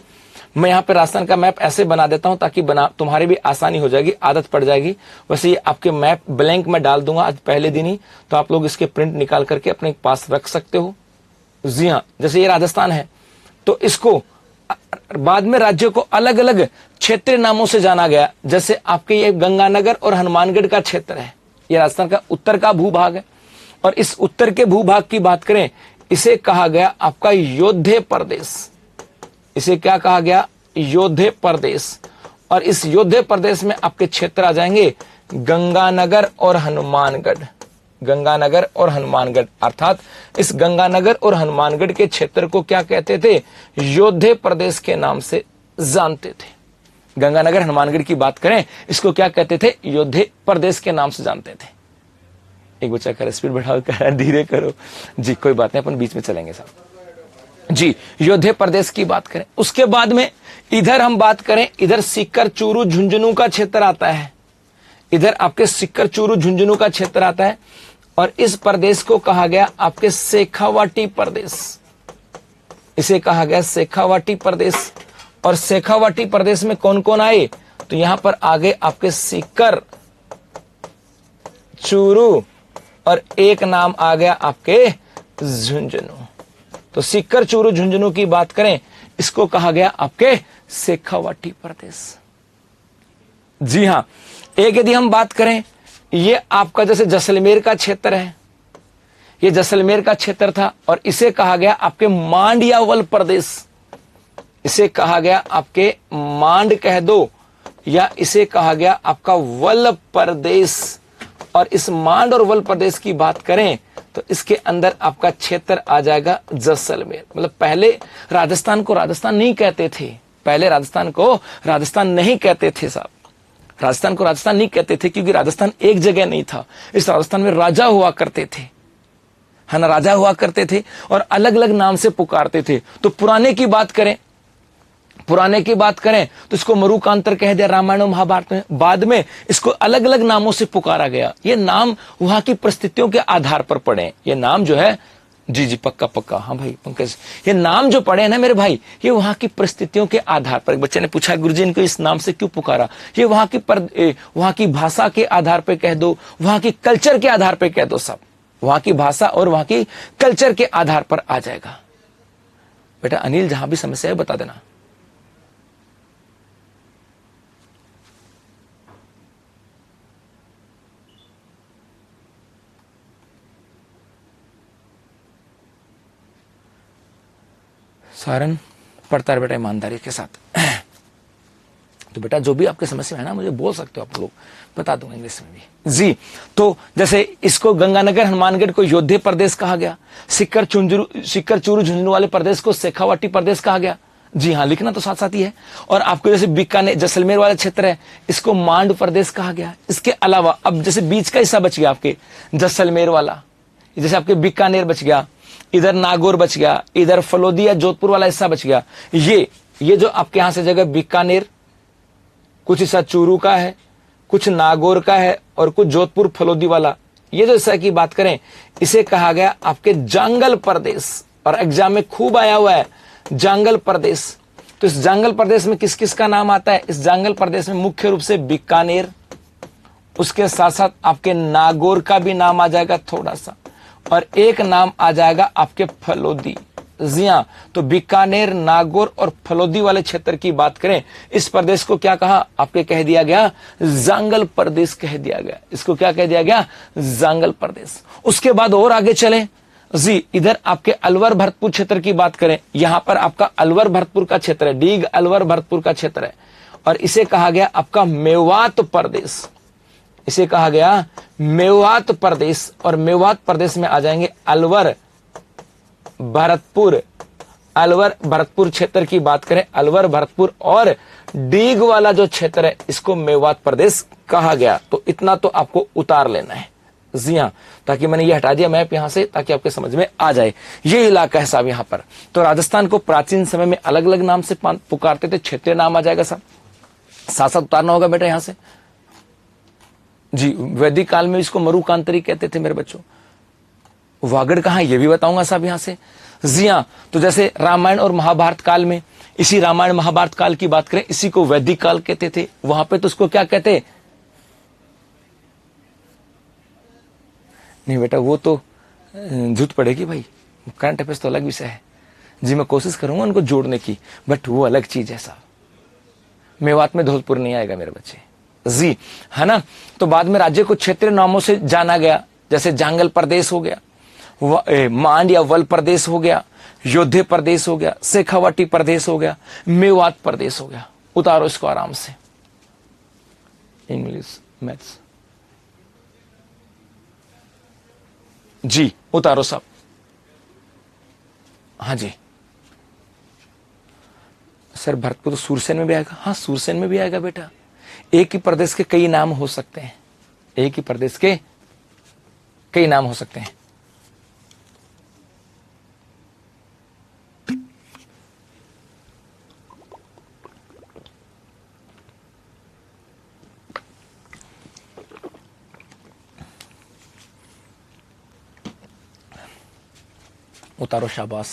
मैं यहाँ पे राजस्थान का मैप ऐसे बना देता हूं ताकि तुम्हारी भी आसानी हो जाएगी, आदत पड़ जाएगी। वैसे ये आपके मैप ब्लैंक में डाल दूंगा आज पहले दिन ही, तो आप लोग इसके प्रिंट निकाल करके अपने पास रख सकते हो। जी हाँ, जैसे ये राजस्थान है तो इसको बाद में राज्यों को अलग अलग क्षेत्रीय नामों से जाना गया। जैसे आपके ये गंगानगर और हनुमानगढ़ का क्षेत्र है, ये राजस्थान का उत्तर का भूभाग है। और इस उत्तर के भूभाग की बात करें, इसे कहा गया आपका योद्धे प्रदेश। इसे क्या कहा गया? योद्धे प्रदेश। और इस योद्धे प्रदेश में आपके क्षेत्र आ जाएंगे गंगानगर और हनुमानगढ़, गंगानगर और हनुमानगढ़। अर्थात इस गंगानगर और हनुमानगढ़ के क्षेत्र को क्या कहते थे? योद्धे प्रदेश के नाम से जानते थे। गंगानगर हनुमानगढ़ की बात करें, इसको क्या कहते थे? योद्धे प्रदेश के नाम से जानते थे। एक बच्चा कर स्पीड बढ़ाओ, कर धीरे करो जी, कोई बात नहीं, अपन बीच में चलेंगे साहब जी। योद्धे प्रदेश की बात करें, उसके बाद में इधर हम बात करें, इधर सीकर चूरू झुंझुनू का क्षेत्र आता है, इधर आपके सीकर चूरू झुंझुनू का क्षेत्र आता है। और इस प्रदेश को कहा गया आपके शेखावाटी प्रदेश, इसे कहा गया शेखावाटी प्रदेश। और शेखावाटी प्रदेश में कौन कौन आए? तो यहां पर आगे आपके सीकर चूरू और एक नाम आ गया आपके झुंझुनू। तो सीकर चूरू झुंझुनू की बात करें, इसको कहा गया आपके शेखावाटी प्रदेश। जी हां, एक यदि हम बात करें, ये आपका जैसे जैसलमेर का क्षेत्र है, ये जैसलमेर का क्षेत्र था और इसे कहा गया आपके मांडयावल प्रदेश। इसे कहा गया आपके मांड कह दो, या इसे कहा गया आपका वल प्रदेश। और इस मांड और वल प्रदेश की बात करें तो इसके अंदर आपका क्षेत्र आ जाएगा जैसलमेर। मतलब पहले राजस्थान को राजस्थान नहीं कहते थे, पहले राजस्थान को राजस्थान नहीं कहते थे साहब, राजस्थान को राजस्थान नहीं कहते थे क्योंकि राजस्थान एक जगह नहीं था। इस राजस्थान में राजा हुआ करते थे, है ना, राजा हुआ करते थे और अलग अलग नाम से पुकारते थे। तो पुराने की बात करें, पुराने की बात करें तो इसको मरुकांतर कह दिया रामायण और महाभारत में। बाद में इसको अलग अलग नामों से पुकारा गया। ये नाम वहां की परिस्थितियों के आधार पर पड़े। ये नाम जो है, जी जी पक्का पक्का, हाँ भाई पंकज, ये नाम जो पड़े हैं ना मेरे भाई, ये वहां की परिस्थितियों के आधार पर। एक बच्चे ने पूछा गुरुजी इनको इस नाम से क्यों पुकारा? ये वहां की भाषा के आधार पर कह दो, वहां की कल्चर के आधार पर कह दो, सब वहां की भाषा और वहां की कल्चर के आधार पर आ जाएगा। बेटा अनिल, जहां भी समस्या है बता देना। सारन पढ़ता है बेटा ईमानदारी के साथ। तो बेटा जो भी आपके समस्या है ना मुझे बोल सकते हो आप लोग, बता दूंगा इंग्लिश में भी जी। तो जैसे इसको गंगानगर हनुमानगढ़ को योद्धे प्रदेश कहा गया, सिक्कर चूरू झुंझुनू वाले प्रदेश को शेखावाटी प्रदेश कहा गया। जी हाँ, लिखना तो साथ साथ ही है। और आपको जैसे बीकानेर जैसलमेर वाला क्षेत्र है, इसको मांड प्रदेश कहा गया। इसके अलावा अब जैसे बीच का हिस्सा बच गया आपके जैसलमेर वाला, जैसे आपके बीकानेर बच गया, इधर नागौर बच गया, इधर फलोदी या जोधपुर वाला हिस्सा बच गया। ये जो आपके यहां से जगह बीकानेर, कुछ हिस्सा चूरू का है, कुछ नागौर का है और कुछ जोधपुर फलोदी वाला, ये जो हिस्सा की बात करें इसे कहा गया आपके जांगल प्रदेश। और एग्जाम में खूब आया हुआ है जांगल प्रदेश। तो इस जांगल प्रदेश में किस किस का नाम आता है? इस जांगल प्रदेश में मुख्य रूप से बीकानेर, उसके साथ साथ आपके नागौर का भी नाम आ जाएगा थोड़ा सा, और एक नाम आ जाएगा आपके फलोदी। जी हाँ, तो बीकानेर, नागौर और फलोदी वाले क्षेत्र की बात करें, इस प्रदेश को क्या कहा आपके? कह दिया गया जांगल प्रदेश कह दिया गया। इसको क्या कह दिया गया? जांगल प्रदेश। उसके बाद और आगे चलें जी, इधर आपके अलवर भरतपुर क्षेत्र की बात करें, यहां पर आपका अलवर भरतपुर का क्षेत्र है, डीग अलवर भरतपुर का क्षेत्र है, और इसे कहा गया आपका मेवात प्रदेश। इसे कहा गया मेवात प्रदेश। और मेवात प्रदेश में आ जाएंगे अलवर भरतपुर। अलवर भरतपुर क्षेत्र की बात करें, अलवर भरतपुर और डीग वाला जो क्षेत्र है इसको मेवात प्रदेश कहा गया। तो इतना तो आपको उतार लेना है। जी हाँ, ताकि मैंने ये हटा दिया मैप यहां से ताकि आपके समझ में आ जाए। ये इलाका है साहब यहां पर। तो राजस्थान को प्राचीन समय में अलग अलग नाम से पुकारते थे, क्षेत्रीय नाम आ जाएगा साहब, साथ साथ उतारना होगा बेटा यहां से जी। वैदिक काल में इसको मरुकांतरी कहते थे मेरे बच्चों। वागड़ कहां ये भी बताऊंगा साहब यहां से। जी हाँ, तो जैसे रामायण और महाभारत काल में, इसी रामायण महाभारत काल की बात करें, इसी को वैदिक काल कहते थे। वहां पे तो उसको क्या कहते? नहीं बेटा वो तो झूठ पड़ेगी भाई, करंट अफेयर्स तो अलग विषय है जी। मैं कोशिश करूंगा उनको जोड़ने की, बट वो अलग चीज है साहब। मेवात में धौलपुर नहीं आएगा मेरे बच्चे जी, है ना। तो बाद में राज्य को क्षेत्रीय नामों से जाना गया, जैसे जांगल प्रदेश हो गया, मांड या वल प्रदेश हो गया, योद्धे प्रदेश हो गया, शेखावाटी प्रदेश हो गया, मेवात प्रदेश हो गया। उतारो इसको आराम से, इंग्लिश मैथ्स जी, उतारो साहब। हाँ जी सर, भरतपुर तो सूरसेन में भी आएगा। हाँ, सूरसेन में भी आएगा बेटा। एक ही प्रदेश के कई नाम हो सकते हैं, एक ही प्रदेश के कई नाम हो सकते हैं। उतारो शाबाश।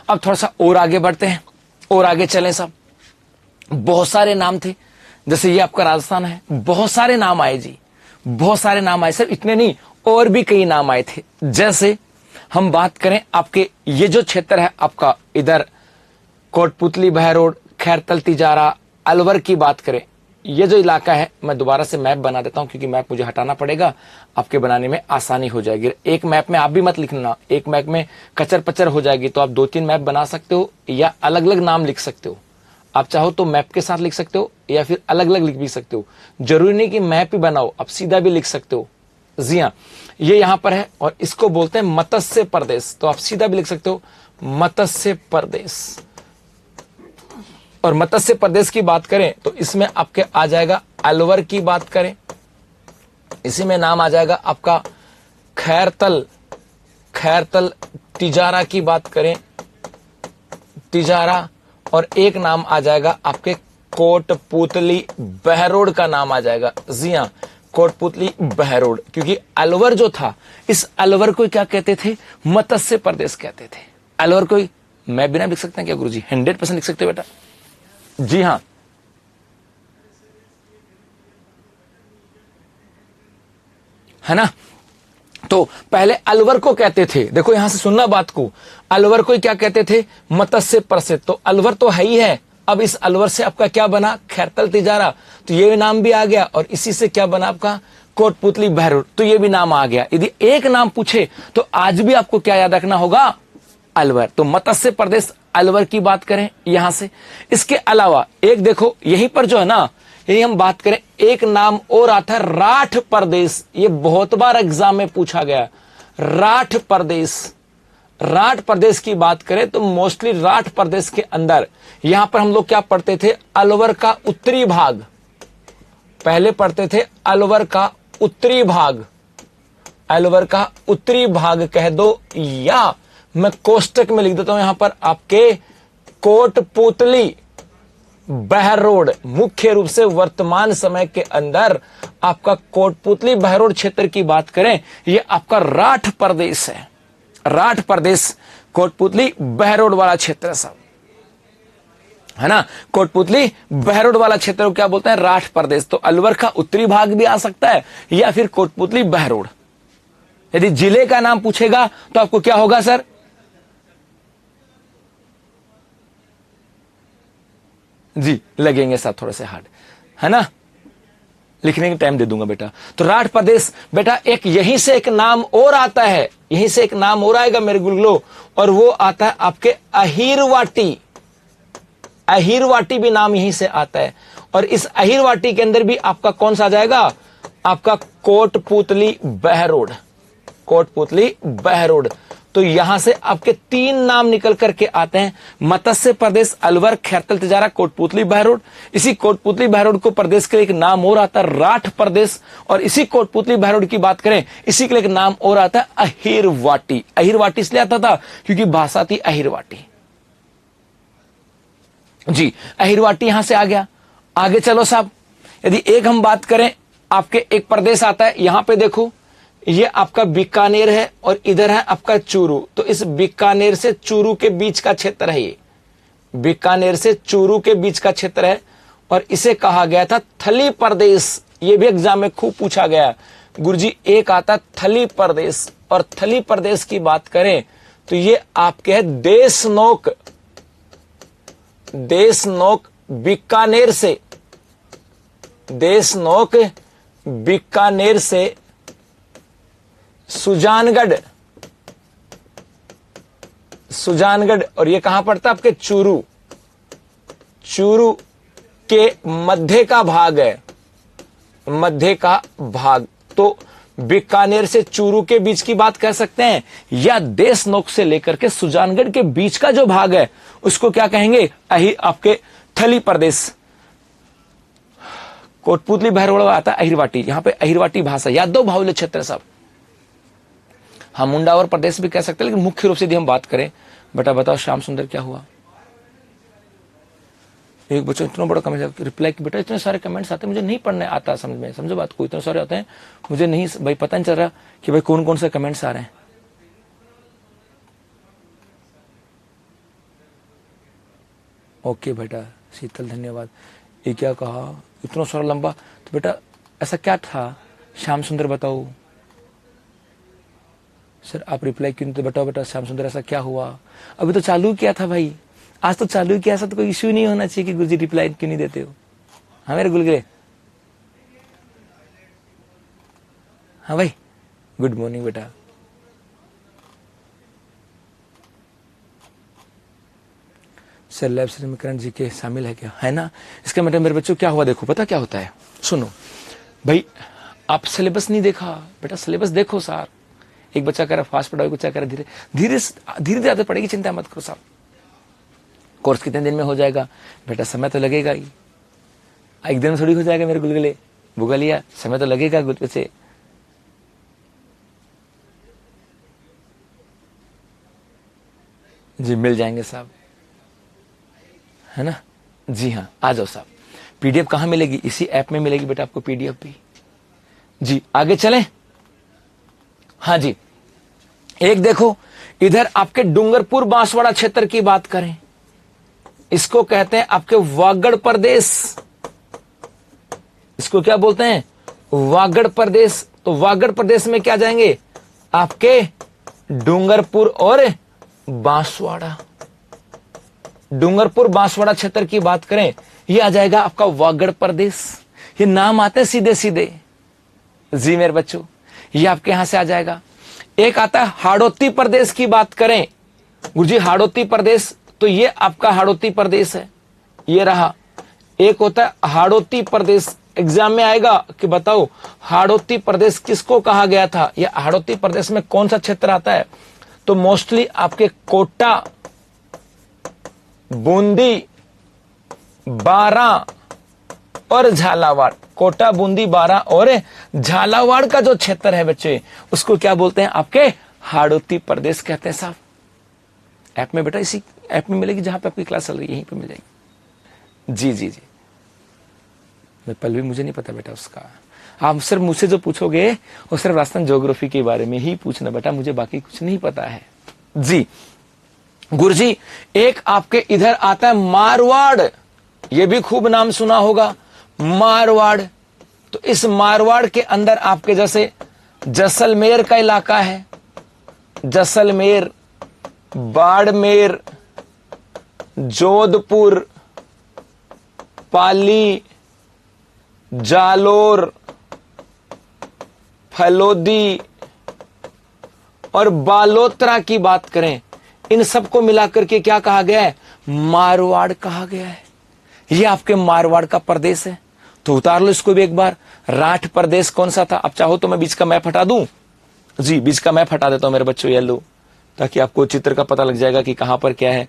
अब थोड़ा सा और आगे बढ़ते हैं, और आगे चलें साहब। बहुत सारे नाम थे, जैसे ये आपका राजस्थान है, बहुत सारे नाम आए जी, बहुत सारे नाम आए सर, इतने नहीं और भी कई नाम आए थे। जैसे हम बात करें आपके ये जो क्षेत्र है आपका, इधर कोटपुतली, बहरोड, खैरतल, तिजारा, अलवर की बात करें, ये जो इलाका है, मैं दोबारा से मैप बना देता हूं क्योंकि मैप मुझे हटाना पड़ेगा, आपके बनाने में आसानी हो जाएगी। एक मैप में आप भी मत लिखना, एक मैप में कचर पचर हो जाएगी, तो आप 2-3 मैप बना सकते हो या अलग अलग नाम लिख सकते हो। आप चाहो तो मैप के साथ लिख सकते हो या फिर अलग अलग लिख भी सकते हो, जरूरी नहीं कि मैप ही बनाओ, आप सीधा भी लिख सकते हो। जी हाँ, ये यहां पर है और इसको बोलते हैं मत्स्य प्रदेश, तो आप सीधा भी लिख सकते हो मत्स्य प्रदेश। और मत्स्य प्रदेश की बात करें तो इसमें आपके आ जाएगा अलवर की बात करें, इसी में नाम आ जाएगा आपका खैरतल, तिजारा की बात करें, तिजारा, और एक नाम आ जाएगा आपके कोटपुतली, बहरोड का नाम आ जाएगा। जी हाँ, कोटपुतली, बहरोड, क्योंकि अलवर जो था, इस अलवर को क्या कहते थे, मत्स्य प्रदेश कहते थे। अलवर को मैं बिना लिख सकते हैं क्या गुरुजी? 100% लिख सकते हो बेटा। जी हाँ, है ना। तो पहले अलवर को कहते थे, देखो यहां से सुनना बात को, अलवर को क्या कहते थे, मत्स्य प्रदेश। तो अलवर तो है ही है, अब इस अलवर से आपका क्या बना, खैरतल, तिजारा, तो ये नाम भी आ गया, और इसी से क्या बना आपका कोटपुतली, बहरोड, तो ये भी नाम आ गया। यदि एक नाम पूछे तो आज भी आपको क्या याद रखना होगा, अलवर। तो मत्स्य प्रदेश अलवर की बात करें यहां से। इसके अलावा एक देखो यहीं पर जो है ना, यही हम बात करें, एक नाम और आता है राठ प्रदेश, ये बहुत बार एग्जाम में पूछा गया, राठ प्रदेश। राठ प्रदेश की बात करें तो मोस्टली राठ प्रदेश के अंदर यहां पर हम लोग क्या पढ़ते थे, अलवर का उत्तरी भाग, पहले पढ़ते थे अलवर का उत्तरी भाग, अलवर का उत्तरी भाग कह दो, या मैं कोष्टक में लिख देता हूं यहां पर आपके कोटपुतली, बहरोड। मुख्य रूप से वर्तमान समय के अंदर आपका कोटपुतली, बहरोड क्षेत्र की बात करें, यह आपका राठ प्रदेश है, राठ प्रदेश, कोटपुतली, बहरोड वाला क्षेत्र सब, है ना। कोटपुतली, बहरोड वाला क्षेत्र को क्या बोलते हैं, राठ प्रदेश। तो अलवर का उत्तरी भाग भी आ सकता है या फिर कोटपुतली, बहरोड। यदि जिले का नाम पूछेगा तो आपको क्या होगा सर, जी लगेंगे साहब थोड़े से हार्ड, है ना, लिखने का टाइम दे दूंगा बेटा। तो राठ प्रदेश बेटा, एक यहीं से एक नाम और आता है, यहीं से एक नाम और आएगा मेरे गुलगुलो, और वो आता है आपके अहिरवाटी, अहिरवाटी भी नाम यहीं से आता है। और इस अहिरवाटी के अंदर भी आपका कौन सा आ जाएगा, आपका कोटपुतली, बहरोड, कोटपुतली, बहरोड। तो यहां से आपके 3 नाम निकल करके आते हैं, मत्स्य प्रदेश, अलवर, खैरतल, तिजारा, कोटपुतली, बहरोड। इसी कोटपुतली, बहरोड को प्रदेश के लिए एक नाम और आता है राठ प्रदेश, और इसी कोटपुतली, बहरोड की बात करें, इसी के लिए एक नाम और आता है अहिरवाटी। अहिरवाटी इसलिए आता था क्योंकि भाषा थी अहिरवाटी, जी अहिरवाटी यहां से आ गया। आगे चलो साहब, यदि एक हम बात करें, आपके एक प्रदेश आता है, यहां पे देखो, ये आपका बीकानेर है और इधर है आपका चूरू। तो इस बीकानेर से चूरू के बीच का क्षेत्र है, ये बीकानेर से चूरू के बीच का क्षेत्र है, और इसे कहा गया था थली प्रदेश। ये भी एग्जाम में खूब पूछा गया गुरुजी, एक आता थली प्रदेश, और थली प्रदेश की बात करें तो ये आपके है देशनोक, देशनोक बीकानेर से, देशनोक बीकानेर से सुजानगढ़, सुजानगढ़, और ये कहां पड़ता है आपके चूरू, चूरू के मध्य का भाग है, मध्य का भाग। तो बीकानेर से चूरू के बीच की बात कह सकते हैं, या देशनोक से लेकर के सुजानगढ़ के बीच का जो भाग है उसको क्या कहेंगे, आपके थली प्रदेश। कोटपुतली, बहरोड आता है अहिरवाटी, यहां पे अहिरवाटी भाषा, यादव बाहुल्य क्षेत्र सब, हम मुंडावर प्रदेश भी कह सकते हैं, लेकिन मुख्य रूप से यदि हम बात करें, बेटा बताओ श्याम सुंदर क्या हुआ, एक बच्चों इतना बड़ा कमेंट रिप्लाई कि बेटा इतने सारे कमेंट्स आते हैं, मुझे नहीं पढ़ने आता, समझ में, समझो बात को, इतने सारे आते हैं, मुझे नहीं भाई पता नहीं चल रहा कि भाई कौन कौन से कमेंट्स आ रहे हैं। ओके बेटा शीतल धन्यवाद। ये क्या कहा, इतना सारा लंबा, तो बेटा ऐसा क्या था, श्याम सुंदर बताओ। सर आप रिप्लाई क्यों नहीं, तो बताओ बेटा श्याम सुंदर ऐसा क्या हुआ, अभी तो चालू किया था भाई, आज तो चालू किया, ऐसा तो कोई इश्यू नहीं होना चाहिए कि गुरुजी रिप्लाई क्यों नहीं देते हो। हाँ मेरे गुलगुले, हाँ भाई गुड मॉर्निंग बेटा। सर लैब समीकरण जी के शामिल है क्या, है ना। इसका मतलब मेरे बच्चों क्या हुआ, देखो पता क्या होता है, सुनो भाई, आप सिलेबस नहीं देखा बेटा, सिलेबस देखो सार। एक बच्चा कह रहा फास्ट पढ़ाओ, बच्चा कह रहा धीरे धीरे धीरे आदत पड़ेगी, चिंता मत करो साहब। कोर्स कितने दिन में हो जाएगा बेटा, समय तो लगेगा ही, एक दिन थोड़ी हो जाएगा मेरे गुलगुले, भूगलिया, समय तो लगेगा बच्चे। जी मिल जाएंगे साहब, है ना। जी हाँ आ जाओ साहब। पीडीएफ कहाँ मिलेगी, इसी ऐप में मिलेगी बेटा आपको पीडीएफ भी। जी आगे चलें। हाँ जी, एक देखो इधर आपके डूंगरपुर बांसवाड़ा क्षेत्र की बात करें, इसको कहते हैं आपके वागड़ प्रदेश, इसको क्या बोलते हैं, वागड़ प्रदेश। तो वागड़ प्रदेश में क्या जाएंगे, आपके डूंगरपुर और बांसवाड़ा। डूंगरपुर बांसवाड़ा क्षेत्र की बात करें, ये आ जाएगा आपका वागड़ प्रदेश। ये नाम आते हैं सीधे सीधे, जी मेरे बच्चों, ये आपके यहां से आ जाएगा। एक आता है हाड़ौती प्रदेश की बात करें, गुरुजी हाड़ौती प्रदेश, तो ये आपका हाड़ौती प्रदेश है, ये रहा। एक होता है हाड़ौती प्रदेश, एग्जाम में आएगा कि बताओ हाड़ौती प्रदेश किसको कहा गया था, या हाड़ौती प्रदेश में कौन सा क्षेत्र आता है, तो मोस्टली आपके कोटा, बूंदी, बारा और झालावाड़। कोटा, बूंदी, बारा और झालावाड़ का जो क्षेत्र है बच्चे, उसको क्या बोलते हैं, आपके हाड़ौती प्रदेश कहते हैं साहब। ऐप में बेटा, इसी ऐप में मिलेगी जहां पे आपकी क्लास चल रही है, यहीं पे मिल जाएगी। जी जी जी, मैं पल भी मुझे नहीं पता बेटा उसका, आप सिर्फ मुझसे जो पूछोगे वो सिर्फ राजस्थान ज्योग्राफी के बारे में ही पूछना बेटा, मुझे बाकी कुछ नहीं पता है। जी गुरुजी, एक आपके इधर आता है मारवाड़, ये भी खूब नाम सुना होगा मारवाड़। तो इस मारवाड़ के अंदर आपके जैसे जैसलमेर का इलाका है, जैसलमेर, बाड़मेर, जोधपुर, पाली, जालोर, फलोदी और बालोतरा की बात करें, इन सबको मिलाकर के क्या कहा गया है, मारवाड़ कहा गया है। ये आपके मारवाड़ का प्रदेश है। तो उतार लो इसको भी एक बार, राठ प्रदेश कौन सा था, अब चाहो तो मैं बीच का मैप हटा दूं। जी बीच का मैप हटा देता हूं मेरे बच्चों, ये लो, ताकि आपको चित्र का पता लग जाएगा कि कहां पर क्या है।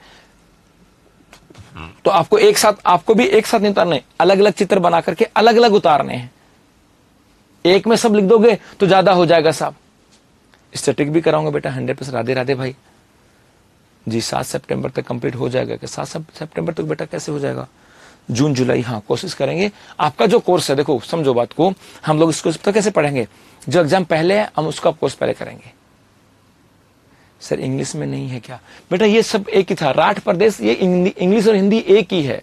तो आपको एक साथ, आपको भी एक साथ नहीं उतारने, अलग अलग चित्र बना करके अलग अलग उतारने हैं। एक में सब लिख दोगे तो ज्यादा हो जाएगा साहब। स्टैटिक भी कराऊंगा बेटा 100%। राधे राधे भाई जी, 7 सितंबर तक कंप्लीट हो जाएगा। कि 7 सितंबर तक बेटा कैसे हो जाएगा, जून जुलाई, हाँ कोशिश करेंगे। आपका जो कोर्स है देखो, समझो बात को, हम लोग इसको तो कैसे पढ़ेंगे, जो एग्जाम पहले है हम उसका कोर्स पहले करेंगे। सर इंग्लिश में नहीं है क्या बेटा, ये सब एक ही था, राठ प्रदेश, ये इंग्लिश और हिंदी एक ही है।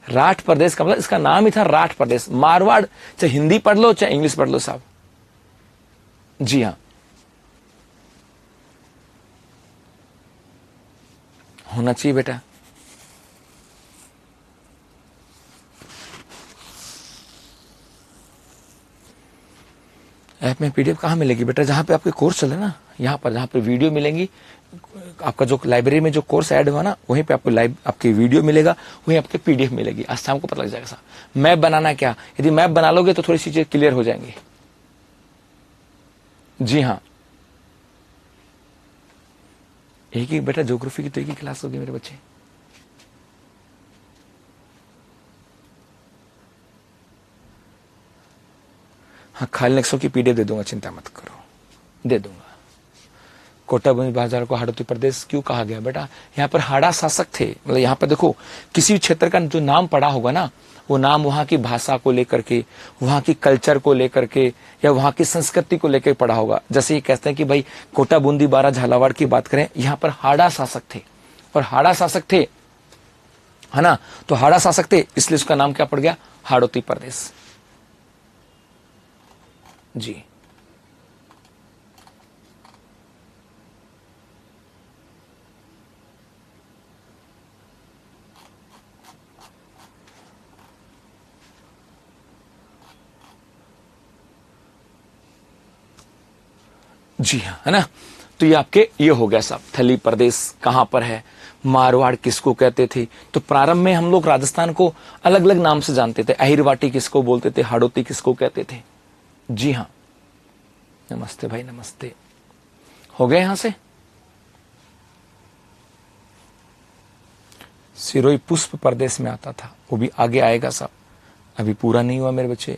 राठ प्रदेश का मतलब इसका नाम ही था राठ प्रदेश। मारवाड़ चाहे हिंदी पढ़ लो चाहे इंग्लिश पढ़ लो साहब। जी हाँ, होना चाहिए बेटा। ऐप में पीडीएफ कहाँ मिलेगी बेटा, जहां पे आपके कोर्स चले ना, यहाँ पर जहां पे वीडियो मिलेंगी, आपका जो लाइब्रेरी में जो कोर्स ऐड हुआ ना, वहीं पे आपको आपकी वीडियो मिलेगा, वहीं आपके पीडीएफ मिलेगी। आज शाम को पता लग जाएगा साहब। मैप बनाना क्या, यदि मैप बना लोगे तो थोड़ी सी चीजें क्लियर हो जाएंगी। जी हाँ, एक ही बेटा ज्योग्राफी की तो एक ही क्लास होगी मेरे बच्चे। हाँ खाली नक्शों की पीडीएफ दे दूंगा, चिंता मत करो, दे दूंगा। कोटा बाजार को हाड़ौती प्रदेश क्यों कहा गया बेटा, यहाँ पर हाड़ा शासक थे। मतलब यहाँ पर देखो, किसी भी क्षेत्र का जो नाम पड़ा होगा ना, वो नाम वहां की भाषा को लेकर के, वहां की कल्चर को लेकर के, या वहां की संस्कृति को लेकर पड़ा होगा। जैसे ये कहते हैं कि भाई कोटा, बूंदी, बारा, झालावाड़ की बात करें, यहाँ पर हाड़ा शासक थे। और हाड़ा शासक थे है ना। तो हाड़ास आ सकते, इसलिए उसका नाम क्या पड़ गया, हाड़ौती प्रदेश। जी जी हाँ, है ना। तो ये आपके ये हो गया साहब, थली प्रदेश कहां पर है, मारवाड़ किसको कहते थे। तो प्रारंभ में हम लोग राजस्थान को अलग अलग नाम से जानते थे, अहिरवाटी किसको बोलते थे, हाड़ौती किसको कहते थे। जी हाँ, नमस्ते भाई, नमस्ते। हो गए यहां से। सिरोही पुष्प प्रदेश में आता था, वो भी आगे आएगा साहब, अभी पूरा नहीं हुआ मेरे बच्चे।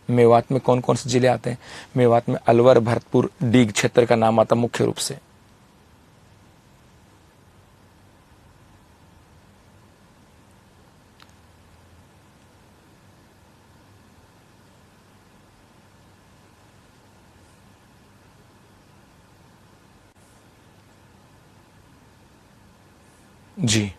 मेवात में कौन कौन से जिले आते हैं, मेवात में अलवर, भरतपुर, डीग क्षेत्र का नाम आता मुख्य रूप से। जी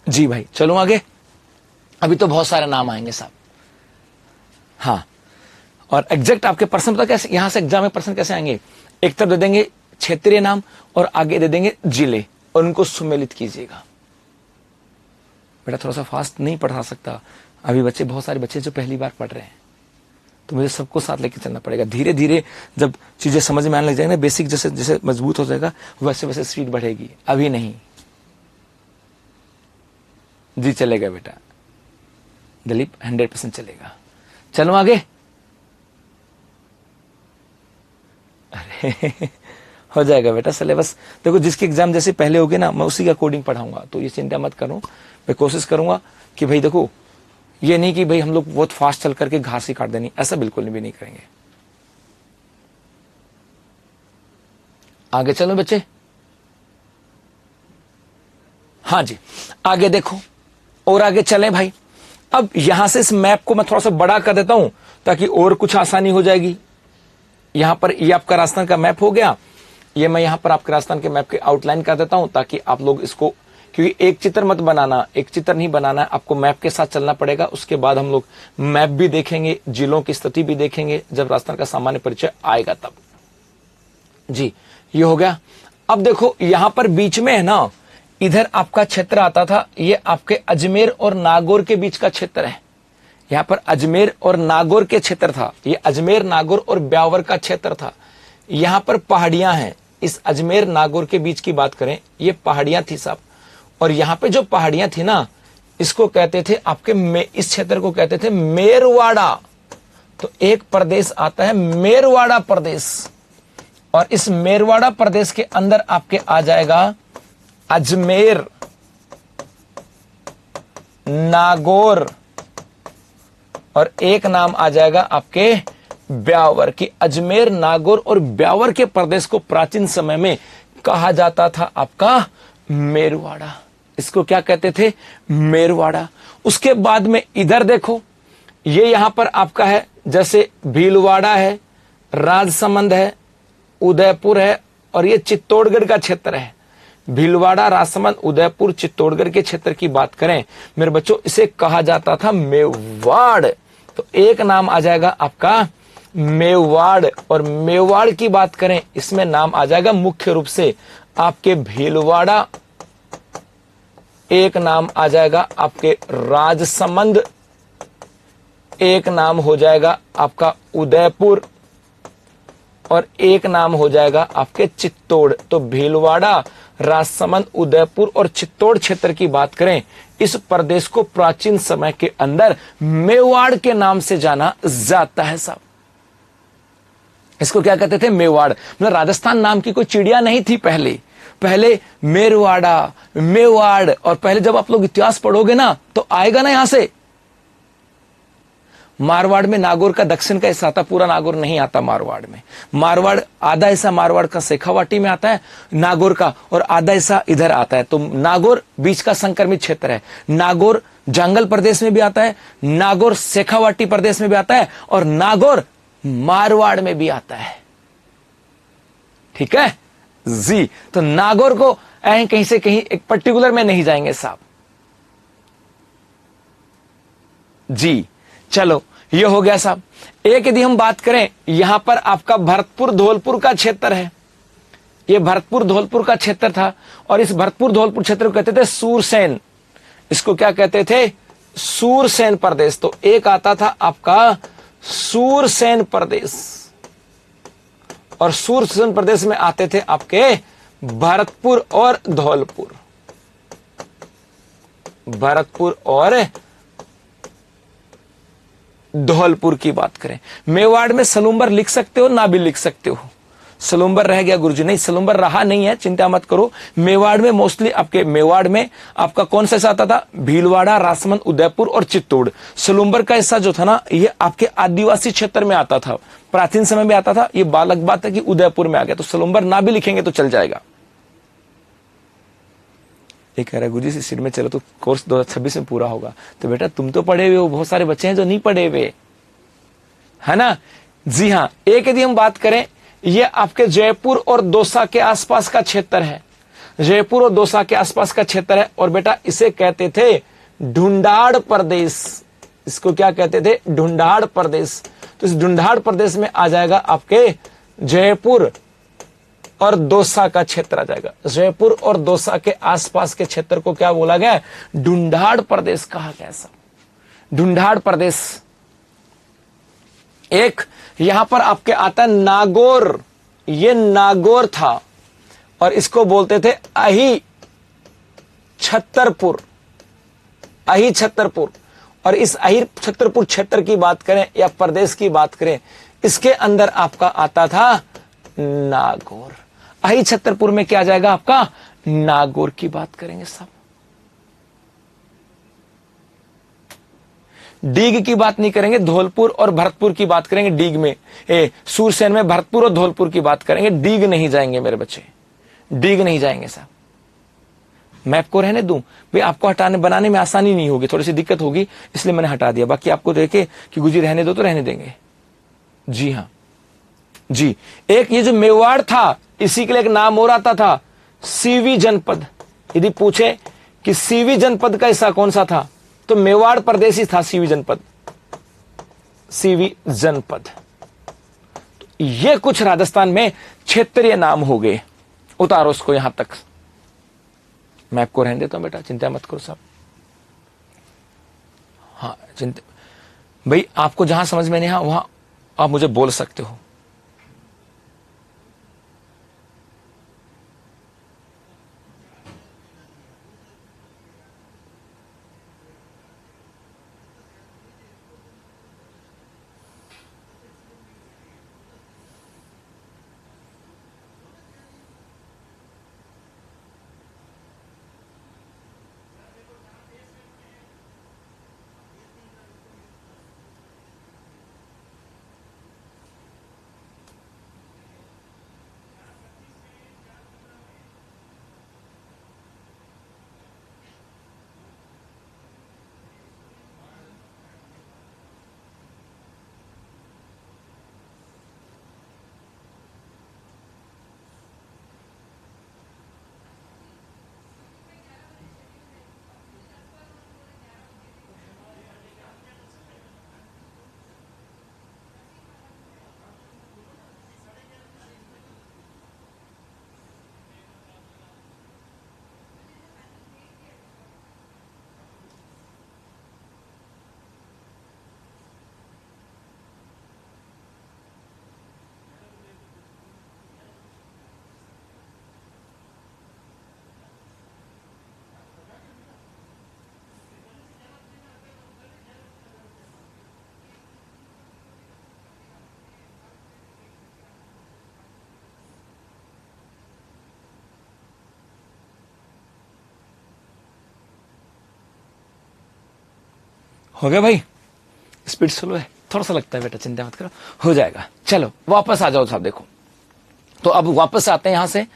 जी भाई, चलो आगे। अभी तो बहुत सारे नाम आएंगे साहब। हाँ, और एग्जैक्ट आपके प्रश्न पता कैसे, यहां से एग्जाम में प्रश्न कैसे आएंगे, एक तरफ दे देंगे क्षेत्रीय नाम और आगे दे देंगे जिले, और उनको सुमेलित कीजिएगा। बेटा थोड़ा सा फास्ट नहीं पढ़ा सकता, अभी बच्चे, बहुत सारे बच्चे जो पहली बार पढ़ रहे हैं, तो मुझे सबको साथ लेके चलना पड़ेगा। धीरे धीरे जब चीजें समझ में आने लग जाएंगे ना, बेसिक जैसे जैसे मजबूत हो जाएगा, वैसे वैसे स्पीड बढ़ेगी, अभी नहीं। जी चलेगा बेटा, दिलीप 100% चलेगा। चलो आगे। अरे हो जाएगा बेटा सिलेबस। देखो जिसकी एग्जाम जैसे पहले होगी ना, मैं उसी का कोडिंग पढ़ाऊंगा, तो ये चिंता मत करो। मैं कोशिश करूंगा कि भाई देखो, ये नहीं कि भाई हम लोग बहुत फास्ट चल करके घास ही काट देनी, ऐसा बिल्कुल भी नहीं करेंगे। आगे चलो बच्चे। हाँ जी, आगे देखो, और आगे चलें भाई। अब यहां से इस मैप को मैं थोड़ा सा बड़ा कर देता हूं ताकि और कुछ आसानी हो जाएगी। यहां पर ये आपका राजस्थान का मैप हो गया, ये मैं यहां पर आपके राजस्थान के मैप के आउटलाइन कर देता हूं ताकि आप लोग इसको, क्योंकि एक चित्र मत बनाना, एक चित्र नहीं बनाना है आपको, मैप के साथ चलना पड़ेगा। उसके बाद हम लोग मैप भी देखेंगे, जिलों की स्थिति भी देखेंगे, जब राजस्थान का सामान्य परिचय आएगा तब। जी ये हो गया। अब देखो यहां पर बीच में है ना, इधर आपका क्षेत्र आता था, ये आपके अजमेर और नागौर के बीच का क्षेत्र है। यहाँ पर अजमेर और नागौर के क्षेत्र था, ये अजमेर, नागौर और ब्यावर का क्षेत्र था। यहाँ पर पहाड़ियां हैं, इस अजमेर नागौर के बीच की बात करें, ये पहाड़ियां थी साहब। और यहाँ पे जो पहाड़ियां थी ना, इसको कहते थे आपके इस क्षेत्र को कहते थे मेरवाड़ा। तो एक प्रदेश आता है मेरवाड़ा प्रदेश, और इस मेरवाड़ा प्रदेश के अंदर आपके आ जाएगा अजमेर, नागौर, और एक नाम आ जाएगा आपके ब्यावर की। अजमेर, नागौर और ब्यावर के प्रदेश को प्राचीन समय में कहा जाता था आपका मेरवाड़ा। इसको क्या कहते थे, मेरवाड़ा। उसके बाद में इधर देखो, ये यहां पर आपका है, जैसे भीलवाड़ा है, राजसमंद है, उदयपुर है, और ये चित्तौड़गढ़ का क्षेत्र है। भीलवाड़ा, राजसमंद, उदयपुर, चित्तौड़गढ़ के क्षेत्र की बात करें मेरे बच्चों, इसे कहा जाता था मेवाड़। तो एक नाम आ जाएगा आपका मेवाड़, और मेवाड़ की बात करें, इसमें नाम आ जाएगा मुख्य रूप से आपके भीलवाड़ा, एक नाम आ जाएगा आपके राजसमंद, एक नाम हो जाएगा आपका उदयपुर, और एक नाम हो जाएगा आपके चित्तौड़। तो भीलवाड़ा, राजसमंद, उदयपुर और चित्तौड़ क्षेत्र की बात करें, इस प्रदेश को प्राचीन समय के अंदर मेवाड़ के नाम से जाना जाता है साहब। इसको क्या कहते थे, मेवाड़। मतलब राजस्थान नाम की कोई चिड़िया नहीं थी पहले, पहले मेरवाड़ा, मेवाड़। और पहले जब आप लोग इतिहास पढ़ोगे ना, तो आएगा ना यहां से मारवाड़ में नागौर का दक्षिण का हिस्सा आता, पूरा नागौर नहीं आता मारवाड़ में। मारवाड़ आधा हिस्सा मारवाड़ का शेखावाटी में आता है नागौर का, और आधा हिस्सा इधर आता है। तो नागौर बीच का संक्रमित क्षेत्र है। नागौर जंगल प्रदेश में भी आता है, नागौर शेखावाटी प्रदेश में भी आता है, और नागौर मारवाड़ में भी आता है। ठीक है जी। तो नागौर को कहीं से कहीं एक पर्टिकुलर में नहीं जाएंगे साहब जी। चलो ये हो गया साहब। एक यदि हम बात करें, यहां पर आपका भरतपुर धौलपुर का क्षेत्र है। ये भरतपुर धौलपुर का क्षेत्र था, और इस भरतपुर धौलपुर क्षेत्र को कहते थे सूरसेन। इसको क्या कहते थे? सूरसेन प्रदेश। तो एक आता था आपका सूरसेन प्रदेश, और सूरसेन प्रदेश में आते थे आपके भरतपुर और धौलपुर। भरतपुर और धौलपुर की बात करें, मेवाड़ में सलूम्बर लिख सकते हो ना भी लिख सकते हो। सलूम्बर रह गया गुरुजी? नहीं, सलूम्बर रहा नहीं है, चिंता मत करो। मेवाड़ में मोस्टली आपके मेवाड़ में आपका कौन सा हिस्सा आता था? भीलवाड़ा, राजसमंद, उदयपुर और चित्तौड़। सलूम्बर का हिस्सा जो था ना, ये आपके आदिवासी क्षेत्र में आता था, प्राचीन समय में आता था। ये बालक बात है कि उदयपुर में आ गया, तो सलूम्बर ना भी लिखेंगे तो चल जाएगा। ये कह रहा है गुरुजी से सिर में चलो तो कोर्स 2026 में पूरा होगा। तो बेटा तुम तो पढ़े हुए हो, बहुत सारे बच्चे हैं जो नहीं पढ़े हुए, है ना? जी हाँ। एक यदि हम बात करें, ये आपके जयपुर और दौसा के आसपास का क्षेत्र है। जयपुर और दौसा के आसपास का क्षेत्र है, और बेटा इसे कहते थे ढूंढाड़ प्रदेश। इसको क्या कहते थे? ढूंढाड़ प्रदेश। तो इस ढूंढाड़ प्रदेश में आ जाएगा आपके जयपुर और दौसा का क्षेत्र आ जाएगा। जयपुर और दौसा के आसपास के क्षेत्र को क्या बोला गया? ढूंढाड़ प्रदेश कहा गया। सब ढूंढाड़ प्रदेश। एक यहां पर आपके आता है नागौर। ये नागौर था, और इसको बोलते थे अही छतरपुर। अही छतरपुर। और इस अही छतरपुर क्षेत्र की बात करें या प्रदेश की बात करें, इसके अंदर आपका आता था नागौर। अही छतरपुर में क्या आ जाएगा आपका? नागौर की बात करेंगे सब। डीग की बात नहीं करेंगे, धौलपुर और भरतपुर की बात करेंगे। डीग में सूरसेन में भरतपुर और धौलपुर की बात करेंगे। डीग नहीं जाएंगे मेरे बच्चे, डीग नहीं जाएंगे साहब। मैप को रहने दूं भाई, आपको हटाने बनाने में आसानी नहीं होगी, थोड़ी सी दिक्कत होगी, इसलिए मैंने हटा दिया। बाकी आपको देखे कि गुजी रहने दो तो रहने देंगे। जी हाँ जी। एक ये जो मेवाड़ था, इसी के लिए एक नाम और आता था सीवी जनपद। यदि पूछे कि सीवी जनपद का हिस्सा कौन सा था, तो मेवाड़ प्रदेश ही था सीवी जनपद। सीवी जनपद। तो ये कुछ राजस्थान में क्षेत्रीय नाम हो गए। उतारो उसको यहां तक। मैप को रहने देता हूं बेटा, चिंता मत करो साहब। हाँ चिंता भाई, आपको जहां समझ में नहीं आ वहां आप मुझे बोल सकते हो। हो गया भाई? स्पीड स्लो है, थोड़ा सा लगता है बेटा, चिंता मत करो, हो जाएगा। चलो वापस आ जाओ साहब। देखो तो अब वापस आते हैं यहां से।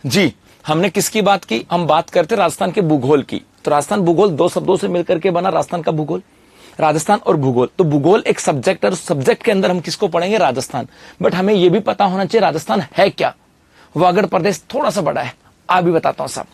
जी हमने किसकी बात की? हम बात करते राजस्थान के भूगोल की। तो राजस्थान भूगोल दो शब्दों से मिलकर के बना, राजस्थान का भूगोल, राजस्थान और भूगोल। तो भूगोल एक सब्जेक्ट है और सब्जेक्ट के अंदर हम किसको पढ़ेंगे? राजस्थान। बट हमें यह भी पता होना चाहिए राजस्थान है क्या। वागड़ प्रदेश थोड़ा सा बड़ा है, आप भी बताता हूं साहब।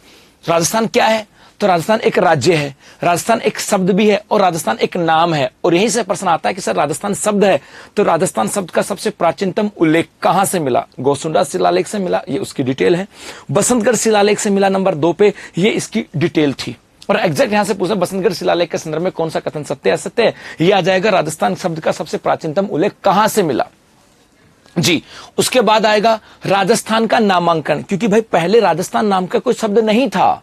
राजस्थान क्या है? तो राजस्थान एक राज्य है, राजस्थान एक शब्द भी है और राजस्थान एक नाम है। और यहीं से प्रश्न आता है कि सर राजस्थान शब्द है, तो राजस्थान शब्द का सबसे प्राचीनतम उल्लेख कहां से मिला? गोसुंडा शिलालेख से मिला, ये उसकी डिटेल है। बसंतगढ़ शिलालेख से मिला नंबर 2 पे, ये इसकी डिटेल थी। और एग्जैक्ट यहां से पूछा बसंतगढ़ शिलालेख के संदर्भ में कौन सा कथन सत्य है असत्य है, ये आ जाएगा राजस्थान शब्द का सबसे प्राचीनतम उल्लेख कहां से मिला। जी उसके बाद आएगा राजस्थान का नामांकन, क्योंकि भाई पहले राजस्थान नाम का कोई शब्द नहीं था।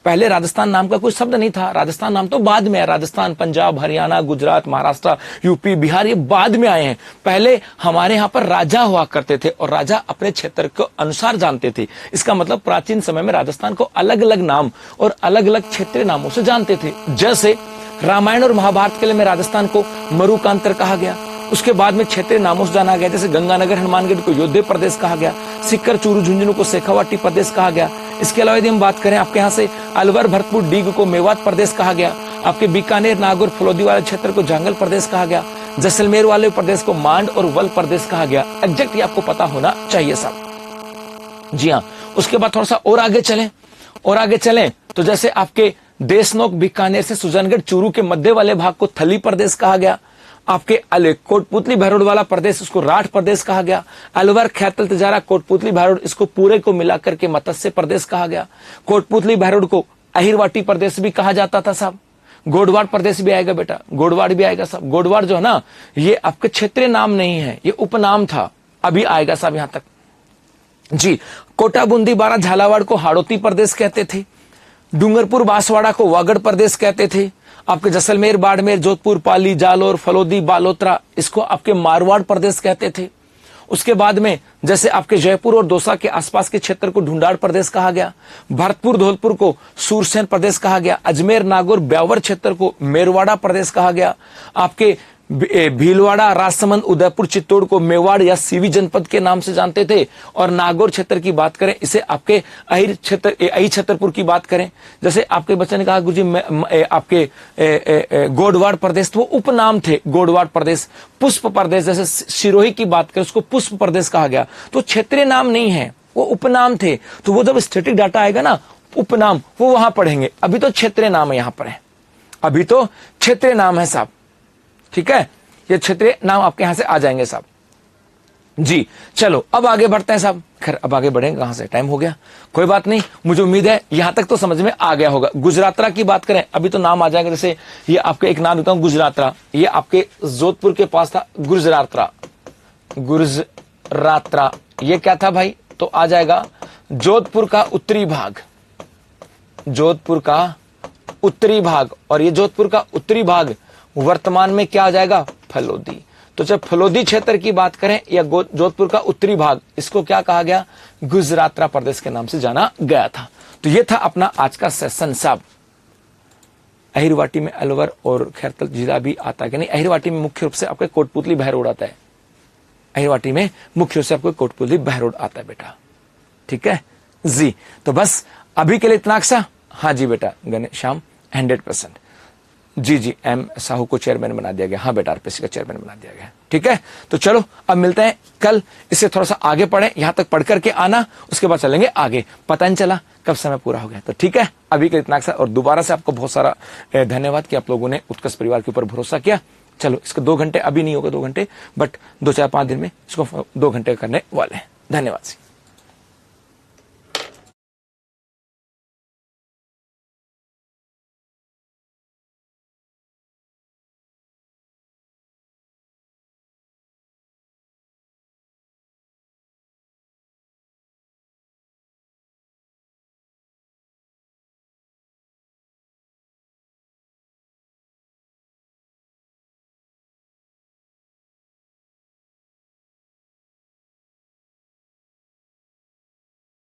पहले राजस्थान नाम का कोई शब्द नहीं था, राजस्थान नाम तो बाद में है। राजस्थान, पंजाब, हरियाणा, गुजरात, महाराष्ट्र, यूपी, बिहार ये बाद में आए हैं। पहले हमारे यहाँ पर राजा हुआ करते थे और राजा अपने क्षेत्र के अनुसार जानते थे। इसका मतलब प्राचीन समय में राजस्थान को अलग अलग नाम और अलग अलग क्षेत्रीय नामों से जानते थे। जैसे रामायण और महाभारत के लिए में राजस्थान को मरुकांतर कहा गया। उसके बाद में क्षेत्रीय नामों से जाना गया, जैसे गंगानगर हनुमानगढ़ को योद्धे प्रदेश कहा गया, सिक्कर चूरू झुंझुनू को शेखावाटी प्रदेश कहा गया। इसके अलावा यदि हम बात करें आपके यहाँ से अलवर भरतपुर डीग को मेवात प्रदेश कहा गया, आपके बीकानेर नागौर फलोदी वाले क्षेत्र को जांगल प्रदेश कहा गया, जैसलमेर वाले प्रदेश को मांड और वल प्रदेश कहा गया। एग्जैक्ट ये आपको पता होना चाहिए साहब। जी हाँ, उसके बाद थोड़ा सा और आगे चलें तो जैसे आपके देशनोक बीकानेर से सुजानगढ़ चूरू के मध्य वाले भाग को थली प्रदेश कहा गया। आपके कोटपुतली भैरोड वाला प्रदेश उसको राठ प्रदेश कहा गया। अलवर खैतल तिजारा कोटपुतली भैरोड इसको पूरे को मिलाकर के मत्स्य प्रदेश कहा गया। कोटपुतली भैरोड को अहिरवाटी प्रदेश भी कहा जाता था साहब। गोडवाड़ प्रदेश भी आएगा बेटा, गोडवाड़ भी आएगा साहब। गोडवाड़ जो है ना, ये आपके क्षेत्रीय नाम नहीं है, ये उपनाम था, अभी आएगा साहब यहां तक। जी कोटा बूंदी बारा झालावाड़ को हाड़ौती प्रदेश कहते थे। डूंगरपुर बांसवाड़ा को वागड़ प्रदेश कहते थे। आपके जैसलमेर, बाड़मेर, जोधपुर, पाली, जालोर, फलोदी, बालोतरा इसको आपके मारवाड़ प्रदेश कहते थे। उसके बाद में जैसे आपके जयपुर और दौसा के आसपास के क्षेत्र को ढूंढाड़ प्रदेश कहा गया। भरतपुर धौलपुर को सूरसेन प्रदेश कहा गया। अजमेर, नागौर, ब्यावर क्षेत्र को मेरवाड़ा प्रदेश कहा गया। आपके भीलवाड़ा, राजसमंद, उदयपुर, चित्तौड़ को मेवाड़ या सीवी जनपद के नाम से जानते थे। और नागौर क्षेत्र की बात करें, इसे आपके अहिर छतरपुर की बात करें, जैसे आपके बच्चे ने कहा गुरुजी आपके गोडवाड़ प्रदेश, तो वो उपनाम थे। गोडवाड़ प्रदेश, पुष्प प्रदेश, जैसे सिरोही की बात करें उसको पुष्प प्रदेश कहा गया। तो क्षेत्रीय नाम नहीं है, वो उपनाम थे। तो वो जब स्टैटिक डाटा आएगा ना, उपनाम वो वहां पढ़ेंगे। अभी तो क्षेत्रीय नाम है, यहां पर है, अभी तो क्षेत्रीय नाम है साहब। ठीक है, ये क्षेत्रीय नाम आपके यहां से आ जाएंगे साहब। जी चलो अब आगे बढ़ते हैं साहब। खैर अब आगे बढ़ेंगे कहां से, टाइम हो गया, कोई बात नहीं। मुझे उम्मीद है यहां तक तो समझ में आ गया होगा। गुजरातरा की बात करें, अभी तो नाम आ जाएंगे। जैसे ये आपके एक नाम देता हूं गुजरातरा, ये आपके जोधपुर के पास था गुजरातरा। गुजरातरा ये क्या था भाई? तो आ जाएगा जोधपुर का उत्तरी भाग, जोधपुर का उत्तरी भाग। और ये जोधपुर का उत्तरी भाग वर्तमान में क्या आ जाएगा? फलोदी। तो जब फलोदी क्षेत्र की बात करें या जोधपुर का उत्तरी भाग, इसको क्या कहा गया? गुजरातरा प्रदेश के नाम से जाना गया था। तो ये था अपना आज का सेशन साहब। अहिरवाटी में अलवर और खैरतल जिला भी आता है कि नहीं? अहिरवाटी में मुख्य रूप से आपके कोटपुतली बहरोड आता है। अहिरवाटी में मुख्य रूप से आपको कोटपुतली बहरोड आता है बेटा। ठीक है जी, तो बस अभी के लिए इतना अक्सा। हाँ जी बेटा, श्याम 100%। जी एम साहू को चेयरमैन बना दिया गया। हाँ बेटा, आरपीसी का चेयरमैन बना दिया गया। ठीक है, तो चलो अब मिलते हैं कल। इससे थोड़ा सा आगे पढ़े, यहां तक पढ़ करके आना, उसके बाद चलेंगे आगे। पता नहीं चला कब समय पूरा हो गया। तो ठीक है, अभी के इतना अक्सर। और दोबारा से आपको बहुत सारा धन्यवाद कि आप लोगों ने उत्कर्ष परिवार के ऊपर भरोसा किया। चलो इसको 2 घंटे, अभी नहीं होगा 2 घंटे, बट 2, 4, 5 दिन में इसको 2 घंटे करने वाले हैं। धन्यवाद।